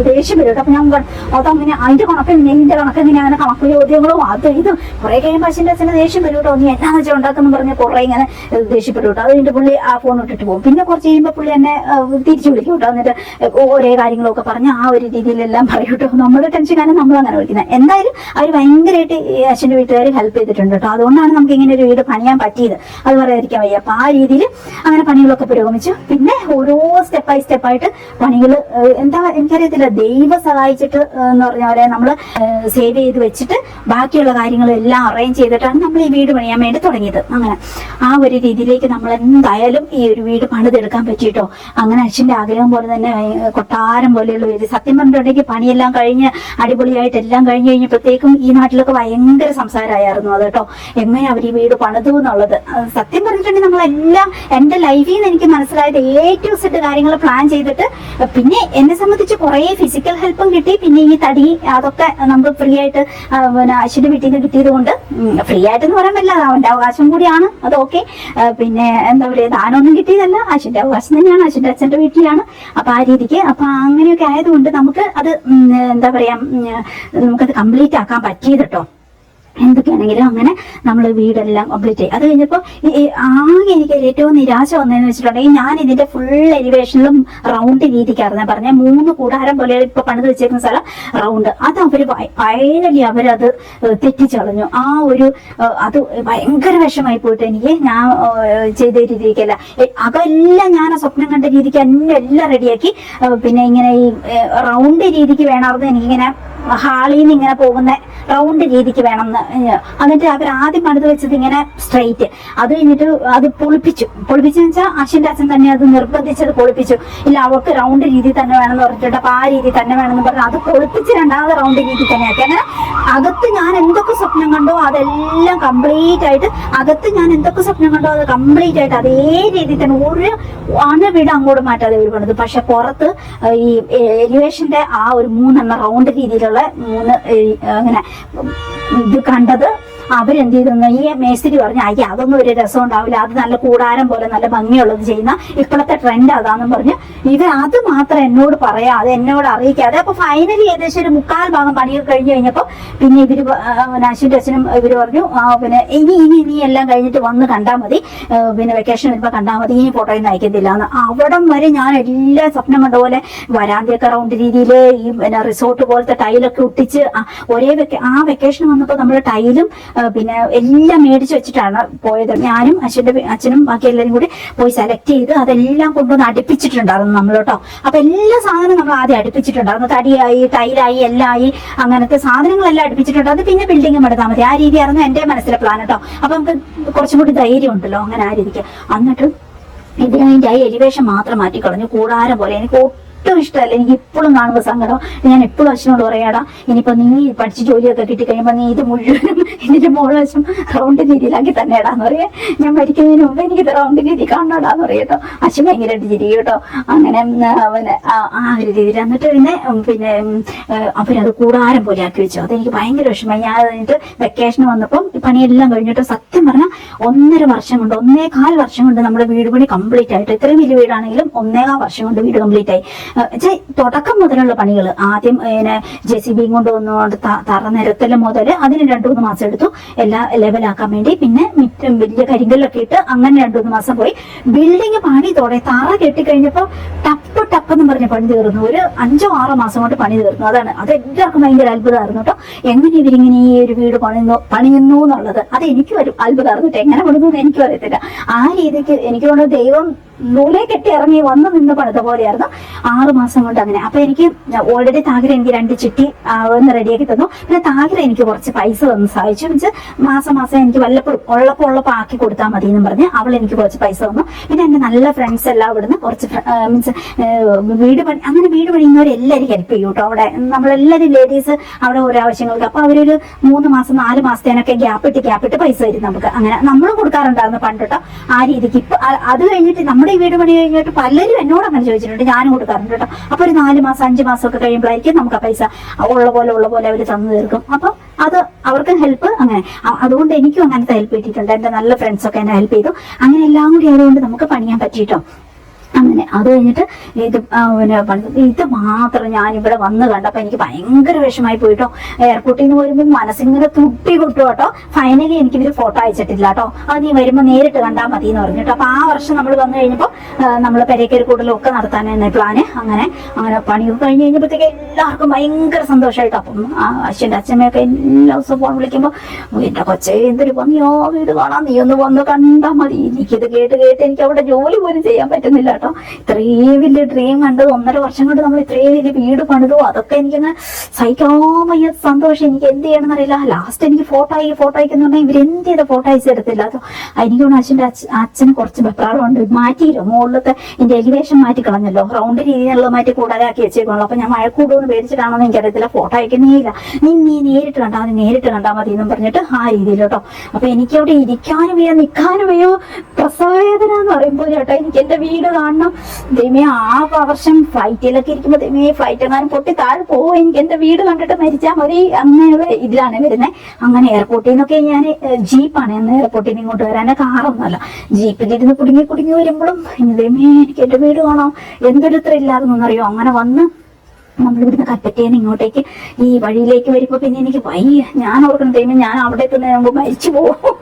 ദേഷ്യം വരും. അപ്പൊ ഞാൻ അതങ്ങനെ അതിന്റെ കണക്ക് ഇതിന്റെ കണക്ക് ഇങ്ങനെ അങ്ങനെ കണക്ക് ചോദ്യങ്ങളും അത് ഇതും കുറെ കഴിയുമ്പോൾ അച്ഛൻ്റെ ദേഷ്യം വരും കേട്ടോ. നീ എന്നാന്ന് വെച്ചാൽ ഉണ്ടാക്കുന്നു പറഞ്ഞ് കുറെ ഇങ്ങനെ ദേഷ്യപ്പെട്ടു കേട്ടോ. അത് കഴിഞ്ഞിട്ട് പുള്ളി ആ ഫോൺ ഇട്ടിട്ട് പോകും. പിന്നെ കുറച്ച് കഴിയുമ്പോൾ പുള്ളി എന്നെ തിരിച്ചു വിളിക്കും കേട്ടോ. എന്നിട്ട് ഓരോ കാര്യങ്ങളൊക്കെ പറഞ്ഞ് ആ ഒരു രീതിയിലെല്ലാം പറയും കേട്ടോ. നമ്മുടെ ടെൻഷനാണ് നമ്മൾ അങ്ങനെ വിളിക്കുന്നത്. എന്തായാലും അവർ ഭയങ്കരമായിട്ട് അച്ഛൻ്റെ വീട്ടുകാർ ഹെൽപ്പ് ചെയ്തിട്ടുണ്ട് കേട്ടോ. അതുകൊണ്ടാണ് നമുക്ക് ഇങ്ങനെ ഒരു വീട് പണിയാൻ പറ്റിയത്. അത് പറയാതിരിക്കാൻ വയ്യ. അപ്പൊ ആ രീതിയിൽ അങ്ങനെ പണികളൊക്കെ പുരോഗമിച്ചു. പിന്നെ ഓരോ സ്റ്റെപ്പായിട്ട് പണികൾ എന്താ എനിക്കറിയത്തില്ല ദൈവം സഹായിച്ചിട്ട് എന്ന് പറഞ്ഞ പോലെ നമ്മള് സേവ് ചെയ്ത് വെച്ചിട്ട് ബാക്കിയുള്ള കാര്യങ്ങളെല്ലാം അറേഞ്ച് ചെയ്തിട്ടാണ് നമ്മൾ ഈ വീട് പണിയാൻ വേണ്ടി തുടങ്ങിയത്. അങ്ങനെ ആ ഒരു രീതിയിലേക്ക് നമ്മൾ എന്തായാലും ഈ ഒരു വീട് പണിതെടുക്കാൻ പറ്റിയിട്ടോ. അങ്ങനെ അച്ഛൻ്റെ ആഗ്രഹം പോലെ തന്നെ കൊട്ടാരം പോലെയുള്ള വീട് സത്യം പറഞ്ഞിട്ടുണ്ടെങ്കിൽ പണിയെല്ലാം കഴിഞ്ഞ് അടിപൊളിയായിട്ട് എല്ലാം കഴിഞ്ഞ് കഴിഞ്ഞപ്പോഴത്തേക്കും ഈ നാട്ടിലൊക്കെ ഭയങ്കര സംസാരമായിരുന്നു അത് കേട്ടോ. എങ്ങനെ അവർ ഈ വീട് പണിതു എന്നുള്ളത് സത്യം പറഞ്ഞിട്ടുണ്ടെങ്കിൽ നമ്മളെല്ലാം എൻ്റെ ലൈഫിൽ നിന്ന് എനിക്ക് മനസ്സിലായ അതായത് A to Z കാര്യങ്ങൾ പ്ലാൻ ചെയ്തിട്ട്, പിന്നെ എന്നെ സംബന്ധിച്ച് കുറെ ഫിസിക്കൽ ഹെൽപ്പും കിട്ടി. പിന്നെ ഈ തടി അതൊക്കെ നമുക്ക് ഫ്രീ ആയിട്ട് പിന്നെ അശ്വിന്റെ വീട്ടിൽ നിന്ന് കിട്ടിയത് കൊണ്ട്, ഫ്രീ ആയിട്ടെന്ന് പറയാൻ പറ്റില്ല, അവന്റെ അവകാശം കൂടിയാണ് അത്. ഓക്കെ, പിന്നെ എന്താ പറയുക, ദാനമൊന്നും കിട്ടിയതല്ല, അശ്വിന്റെ അവകാശം തന്നെയാണ്, അശ്വിന്റെ അച്ഛന്റെ വീട്ടിലാണ്. അപ്പൊ ആ രീതിക്ക് അപ്പൊ അങ്ങനെയൊക്കെ ആയതുകൊണ്ട് നമുക്ക് അത് എന്താ പറയാ, നമുക്കത് കംപ്ലീറ്റ് ആക്കാൻ പറ്റിയത് കേട്ടോ. എന്തൊക്കെയാണെങ്കിലും അങ്ങനെ നമ്മൾ വീടെല്ലാം കംപ്ലീറ്റ് ചെയ്യും. അത് കഴിഞ്ഞപ്പോൾ ആകെ എനിക്ക് ഏറ്റവും നിരാശ വന്നതെന്ന് വെച്ചിട്ടുണ്ടെങ്കിൽ, ഞാൻ ഇതിന്റെ ഫുൾ എലിവേഷനിലും റൗണ്ട് രീതിക്കായിരുന്നു പറഞ്ഞ 3 കൂടാരം പോലെ ഇപ്പൊ പണിത് വെച്ചേക്കുന്ന സ്ഥലം റൗണ്ട്. അത് അവര് ഫൈനലി അവരത് തെറ്റിച്ചളഞ്ഞു. ആ ഒരു അത് ഭയങ്കര വിഷമായി പോയിട്ട് എനിക്ക്, ഞാൻ ചെയ്ത രീതിക്കല്ല, അതെല്ലാം ഞാൻ ആ സ്വപ്നം കണ്ട രീതിക്ക് എല്ലാം റെഡിയാക്കി. പിന്നെ ഇങ്ങനെ ഈ റൗണ്ട് രീതിക്ക് വേണമായിരുന്നു എനിക്കിങ്ങനെ ഹാളിൽ നിന്ന് ഇങ്ങനെ പോകുന്ന റൗണ്ട് രീതിക്ക് വേണം എന്ന്. എന്നിട്ട് അവർ ആദ്യം പണിത് വെച്ചത് ഇങ്ങനെ സ്ട്രെയിറ്റ്. അത് കഴിഞ്ഞിട്ട് അത് പൊളിപ്പിച്ചെന്ന് വെച്ചാൽ അശ്വിന്റെ അച്ഛൻ തന്നെ അത് നിർബന്ധിച്ചത് പൊളിപ്പിച്ചു. ഇല്ല, അവർക്ക് റൗണ്ട് രീതി തന്നെ വേണമെന്ന് പറഞ്ഞിട്ട്, അപ്പൊ ആ രീതി തന്നെ വേണമെന്ന് പറഞ്ഞാൽ അത് പൊളിപ്പിച്ച് രണ്ടാമത് റൗണ്ട് രീതി തന്നെ ആക്കി. അങ്ങനെ അകത്ത് ഞാൻ എന്തൊക്കെ സ്വപ്നം കണ്ടോ അതെല്ലാം കംപ്ലീറ്റ് ആയിട്ട്, അത് കംപ്ലീറ്റ് ആയിട്ട് അതേ രീതി തന്നെ ഒരു അണുവിട അങ്ങോട്ട് മാറ്റാതെ ഒരു പണിത്. പക്ഷെ പുറത്ത് ഈ എലിവേഷന്റെ ആ ഒരു 3 റൗണ്ട് രീതിയിലുള്ള 3 അങ്ങനെ ഇത് കണ്ടത് അവരെന്ത് ചെയ്തെന്ന്, ഈ മേസ്തിരി പറഞ്ഞു, അയ്യ അതൊന്നും ഒരു രസം ഉണ്ടാവില്ല, അത് നല്ല കൂടാരം പോലെ നല്ല ഭംഗിയുള്ളത് ചെയ്യുന്ന ഇപ്പോഴത്തെ ട്രെൻഡ് അതാന്നും പറഞ്ഞു. ഇത് അത് മാത്രം എന്നോട് പറയാതെ, എന്നോട് അറിയിക്കാതെ. അപ്പൊ ഫൈനലി ഏകദേശം ഒരു 3/4 ഭാഗം പണിയൊക്കെ കഴിഞ്ഞ് കഴിഞ്ഞപ്പോൾ പിന്നെ ഇവര് അശ്വിന്റെ അച്ഛനും ഇവര് പറഞ്ഞു, പിന്നെ ഇനി എല്ലാം കഴിഞ്ഞിട്ട് വന്ന് കണ്ടാൽ മതി, പിന്നെ വെക്കേഷൻ വരുമ്പോ കണ്ടാൽ മതി, ഇനി ഫോട്ടോയൊന്നും അയക്കത്തില്ല എന്ന്. അവിടം വരെ ഞാൻ എല്ലാ സ്വപ്നം കണ്ട പോലെ വരാന്തിയൊക്കെ റൗണ്ട് രീതിയിൽ ഈ പിന്നെ റിസോർട്ട് പോലത്തെ ടൈലൊക്കെ ഒട്ടിച്ച് ഒരേ ആ വെക്കേഷൻ വന്നപ്പോൾ നമ്മള് ടൈലും പിന്നെ എല്ലാം മേടിച്ചു വെച്ചിട്ടാണ് പോയത്. ഞാനും അച്ഛനും ബാക്കി എല്ലാവരും കൂടി പോയി സെലക്ട് ചെയ്ത് അതെല്ലാം കൊണ്ടുവന്ന് അടുപ്പിച്ചിട്ടുണ്ടായിരുന്നു നമ്മൾ കേട്ടോ. അപ്പൊ എല്ലാ സാധനവും നമ്മൾ ആദ്യം അടുപ്പിച്ചിട്ടുണ്ടായിരുന്നു, തടിയായി ടൈലായി എല്ലാം ആയി, അങ്ങനത്തെ സാധനങ്ങളെല്ലാം അടുപ്പിച്ചിട്ടുണ്ടായിരുന്നു. പിന്നെ ബിൽഡിംഗ് എടുത്താൽ മതി, ആ രീതിയായിരുന്നു എന്റെ മനസ്സിലെ പ്ലാൻ കേട്ടോ. അപ്പൊ നമുക്ക് കുറച്ചും കൂടി ധൈര്യം ഉണ്ടല്ലോ അങ്ങനെ ആ രീതിക്ക്. എന്നിട്ട് ഇതിനതിന്റെ ആ എലിവേഷൻ മാത്രം മാറ്റിക്കളഞ്ഞു, കൂടാരം പോലെ. എനിക്ക് ഒട്ടും ഇഷ്ടമല്ല, എനിക്ക് ഇപ്പോഴും കാണുമ്പോൾ സങ്കടം. ഞാൻ എപ്പോഴും അച്ഛനോട് പറയാടാ, ഇനിയിപ്പോ നീ പഠിച്ച് ജോലിയൊക്കെ കിട്ടിക്കഴിയുമ്പോൾ നീ ഇത് മുഴുവനും ഇതിന്റെ മോളവശം റൗണ്ട് രീതിയിലാക്കി തന്നെയാടാന്ന് പറയാ. ഞാൻ മരിക്കുന്നതിന് മുമ്പ് എനിക്കിത് റൗണ്ട് രീതി കാണാടാന്ന് പറയട്ടോ. അച്ഛൻ ഭയങ്കരമായിട്ട് ചിരിക്കും കേട്ടോ. അങ്ങനെ പിന്നെ ആ ഒരു രീതിയിൽ. എന്നിട്ട് പിന്നെ അവരത് കൂടാരം പോലെ ആക്കി വെച്ചു. അതെനിക്ക് ഭയങ്കര വിഷമമായി. ഞാൻ കഴിഞ്ഞിട്ട് വെക്കേഷൻ വന്നപ്പം പണിയെല്ലാം കഴിഞ്ഞിട്ട് സത്യം പറഞ്ഞാൽ 1.5 വർഷം കൊണ്ട് 1.25 വർഷം കൊണ്ട് നമ്മുടെ വീട് പണി കംപ്ലീറ്റ് ആയിട്ട്, ഇത്രയും വലിയ വീടാണെങ്കിലും 1.25 വർഷം കൊണ്ട് വീട് കംപ്ലീറ്റ് ആയി. തുടക്കം മുതലുള്ള പണികൾ ആദ്യം ഇങ്ങനെ JCB കൊണ്ട് വന്നുകൊണ്ട് തറ നിരത്തല് മുതൽ അതിന് 2-3 മാസം എടുത്തു എല്ലാം ലെവലാക്കാൻ വേണ്ടി. പിന്നെ വലിയ കരിങ്കല്ലൊക്കെ ഇട്ട് അങ്ങനെ 2-3 മാസം പോയി. ബിൽഡിംഗ് പണി തറ കെട്ടിക്കഴിഞ്ഞപ്പോ ടപ്പ് എന്ന് പറഞ്ഞ പണി തീർന്നു. ഒരു 5-6 മാസം കൊണ്ട് പണി തീർന്നു. അത് എല്ലാവർക്കും ഭയങ്കര അത്ഭുതമായിരുന്നു കേട്ടോ. എങ്ങനെ ഇവരിങ്ങനെ ഈ ഒരു വീട് പണിയുന്നു എന്നുള്ളത് അത് എനിക്കും ഒരു അത്ഭുതമായിരുന്നു. എങ്ങനെ പണിതു എന്ന് എനിക്കും അറിയത്തില്ല. ആ രീതിക്ക് എനിക്ക് തോന്നുന്നു ദൈവം നൂലെ കെട്ടി ഇറങ്ങി വന്ന് നിന്ന് പണിത പോലെയായിരുന്നു 6 മാസം കൊണ്ട് അങ്ങനെ. അപ്പൊ എനിക്ക് ഓൾറെഡി താഹിര എനിക്ക് 2 ചിട്ടി ഒന്ന് റെഡിയാക്കി തന്നു. പിന്നെ താഹിര എനിക്ക് കുറച്ച് പൈസ തന്നു സഹായിച്ചു. മീൻസ് മാസം എനിക്ക് വല്ലപ്പോഴും ഉള്ളപ്പോ ആക്കി കൊടുത്താൽ മതി എന്നും പറഞ്ഞ് അവൾ എനിക്ക് കുറച്ച് പൈസ തന്നു. പിന്നെ എന്റെ നല്ല ഫ്രണ്ട്സ് എല്ലാം ഇവിടുന്ന് കുറച്ച് മീൻസ് വീട് പണിയുന്നവരെല്ലാവരും ഹെൽപ്പ് ചെയ്യും കേട്ടോ. അവിടെ നമ്മളെല്ലാവരും ലേഡീസ് അവിടെ ഓരോ ആവശ്യങ്ങൾക്ക്. അപ്പൊ അവരൊരു 3 മാസം 4 മാസത്തേനൊക്കെ ഗ്യാപ്പിട്ട് പൈസ തരും നമുക്ക്. അങ്ങനെ നമ്മളും കൊടുക്കാറുണ്ടായിരുന്നു പണ്ട് കേട്ടോ ആ രീതിക്ക്. ഇപ്പൊ അത് കഴിഞ്ഞിട്ട് നമ്മുടെ ഈ വീട് പണി കഴിഞ്ഞിട്ട് പലരും എന്നോട് അങ്ങനെ ചോദിച്ചിട്ടുണ്ട്, ഞാനും കൊടുക്കാറുണ്ട് കേട്ടോ. അപ്പൊ ഒരു 4 മാസം 5 മാസം ഒക്കെ കഴിയുമ്പോഴായിരിക്കും നമുക്ക് ആ പൈസ ഉള്ള പോലെ അവർ തന്നു തീർക്കും. അപ്പൊ അത് അവർക്ക് ഹെൽപ്പ് അങ്ങനെ. അതുകൊണ്ട് എനിക്കും അങ്ങനത്തെ ഹെൽപ്പ് കിട്ടിയിട്ടുണ്ട്. എന്റെ നല്ല ഫ്രണ്ട്സ് ഒക്കെ എന്നെ ഹെൽപ്പ് ചെയ്തു. അങ്ങനെ എല്ലാം കൂടി ആയതുകൊണ്ട് നമുക്ക് പണിയാൻ പറ്റിയിട്ടോ. അങ്ങനെ അത് കഴിഞ്ഞിട്ട് ഇത് മാത്രം ഞാൻ ഇവിടെ വന്ന് കണ്ടപ്പോ എനിക്ക് ഭയങ്കര വിഷമായി പോയിട്ടോ. എയർപോർട്ടിൽ നിന്ന് വരുമ്പോൾ മനസ്സിങ്ങനെ തുട്ടി കൊട്ടു കേട്ടോ. ഫൈനലി എനിക്ക് ഇവര് ഫോട്ടോ അയച്ചിട്ടില്ല കേട്ടോ. അത് നീ വരുമ്പോ നേരിട്ട് കണ്ടാൽ മതി എന്ന് പറഞ്ഞിട്ടോ. അപ്പൊ ആ വർഷം നമ്മൾ വന്നു കഴിഞ്ഞപ്പോ നമ്മള് പെരേക്കര് കൂടുതലും ഒക്കെ നടത്താനാണ് പ്ലാന്. അങ്ങനെ പണിയൊക്കെ കഴിഞ്ഞ് കഴിഞ്ഞപ്പോഴത്തേക്ക് എല്ലാവർക്കും ഭയങ്കര സന്തോഷമായിട്ടോ. അപ്പം അച്ഛൻ്റെ അച്ഛമ്മയൊക്കെ എല്ലാ ദിവസവും ഫോൺ വിളിക്കുമ്പോ എന്റെ കൊച്ചേ എന്തൊരു ഭംഗിയോ വീട് കാണാൻ, നീ ഒന്ന് വന്ന് കണ്ടാൽ മതി. എനിക്കിത് കേട്ട് എനിക്ക് അവിടെ ജോലി പോലും ചെയ്യാൻ പറ്റുന്നില്ല കേട്ടോ. ഇത്രയും വലിയ ഡ്രീം കണ്ടത് 1.5 വർഷം കൊണ്ട് നമ്മൾ ഇത്രയും വലിയ വീട് പണിതു. അതൊക്കെ എനിക്കങ്ങ് സഹിക്കാൻ വയ്യ സന്തോഷം. എനിക്ക് എന്ത് ചെയ്യണമെന്ന് അറിയില്ല. ലാസ്റ്റ് എനിക്ക് ഫോട്ടോ അയക്കുന്നു പറഞ്ഞാൽ ഇവരെന്ത് ചെയ്ത ഫോട്ടോ അയച്ചെടുത്തില്ല. അത് എനിക്കൊന്ന് അച്ഛന് കുറച്ച് വെപ്രാളമുണ്ട്. മാറ്റിയില്ലോ മുകളിലത്തെ എന്റെ എലിവേഷൻ മാറ്റി കളഞ്ഞല്ലോ, റൗണ്ട് രീതിയിലുള്ള മാറ്റി കൂടാതാക്കി വെച്ചേക്കുള്ളൂ. അപ്പൊ ഞാൻ മഴക്കൂടുമെന്ന് പേടിച്ചിട്ടാണോ എന്ന് എനിക്കറിയത്തില്ല. ഫോട്ടോ അയക്കുന്നേ ഇല്ല. നീ നേരിട്ട് കണ്ടാൽ മതി എന്നും പറഞ്ഞിട്ട് ആ രീതിയിൽ കേട്ടോ. അപ്പൊ എനിക്ക് അവിടെ ഇരിക്കാനും വയ്യ നിൽക്കാനും വയ്യോ. പ്രസവവേദന എന്ന് പറയുമ്പോൾ ചേട്ടാ എനിക്ക് എന്റെ വീട് കാണണം. ദൈവമേ ആ വർഷം ഫ്ലൈറ്റിലൊക്കെ ഇരിക്കുമ്പോ ദൈവമേ ഫ്ലൈറ്റ് എങ്ങാനും പൊട്ടി താഴെ പോകും, എനിക്ക് എന്റെ വീട് കണ്ടിട്ട് മരിച്ചാൽ മതി, അങ്ങനെയുള്ള ഇതിലാണ് വരുന്നത്. അങ്ങനെ എയർപോർട്ടിൽ നിന്നൊക്കെ ഞാൻ ജീപ്പാണ് എന്ന് എയർപോർട്ടിൽ നിന്ന് ഇങ്ങോട്ട് വരാൻ, കാറൊന്നുമല്ല. ജീപ്പിലിരുന്ന് കുടുങ്ങി വരുമ്പോഴും ദൈവമേ എനിക്ക് എന്റെ വീട് കാണാം, എന്തൊരു ത്രില്ലാതെന്നറിയോ. അങ്ങനെ വന്ന് നമ്മളിവിടുന്ന് കൽപ്പറ്റേന്ന് ഇങ്ങോട്ടേക്ക് ഈ വഴിയിലേക്ക് വരുമ്പോ പിന്നെ എനിക്ക് വയ്യ. ഞാൻ ഓർക്കണം ദൈവം ഞാൻ അവിടെ എത്തുന്നതിന് മുമ്പ് മരിച്ചു പോകും.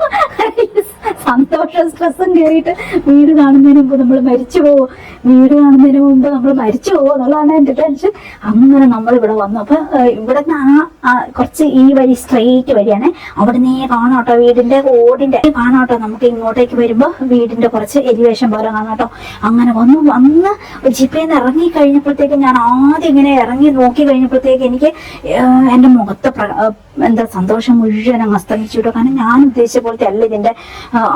സന്തോഷം സ്ട്രെസ്സും കയറിയിട്ട് വീട് കാണുന്നതിന് മുമ്പ് നമ്മൾ മരിച്ചു പോകും, വീട് കാണുന്നതിന് മുമ്പ് നമ്മൾ മരിച്ചു പോകും എന്നുള്ളതാണ് എന്റെ ടെൻഷൻ. അങ്ങനെ നമ്മൾ ഇവിടെ വന്നു. അപ്പൊ ഇവിടെ കുറച്ച് ഈ വഴി സ്ട്രെയിറ്റ് വഴിയാണ്. അവിടുന്ന് കാണാട്ടോ വീടിന്റെ ഓടിന്റെ കാണാട്ടോ. നമുക്ക് ഇങ്ങോട്ടേക്ക് വരുമ്പോ വീടിന്റെ കുറച്ച് എലിവേഷൻ പോലെ കാണാട്ടോ. അങ്ങനെ വന്ന് ജിപ്പേന്ന് ഇറങ്ങി കഴിഞ്ഞപ്പോഴത്തേക്ക് ഞാൻ ആദ്യം ഇങ്ങനെ ഇറങ്ങി നോക്കി കഴിഞ്ഞപ്പോഴത്തേക്ക് എനിക്ക് എന്റെ മുഖത്ത് എന്താ സന്തോഷം മുഴുവൻ അങ്ങ് അസ്തമിച്ചു. കാരണം ഞാൻ ഉദ്ദേശിച്ച പോലത്തെ അല്ല ഇതിന്റെ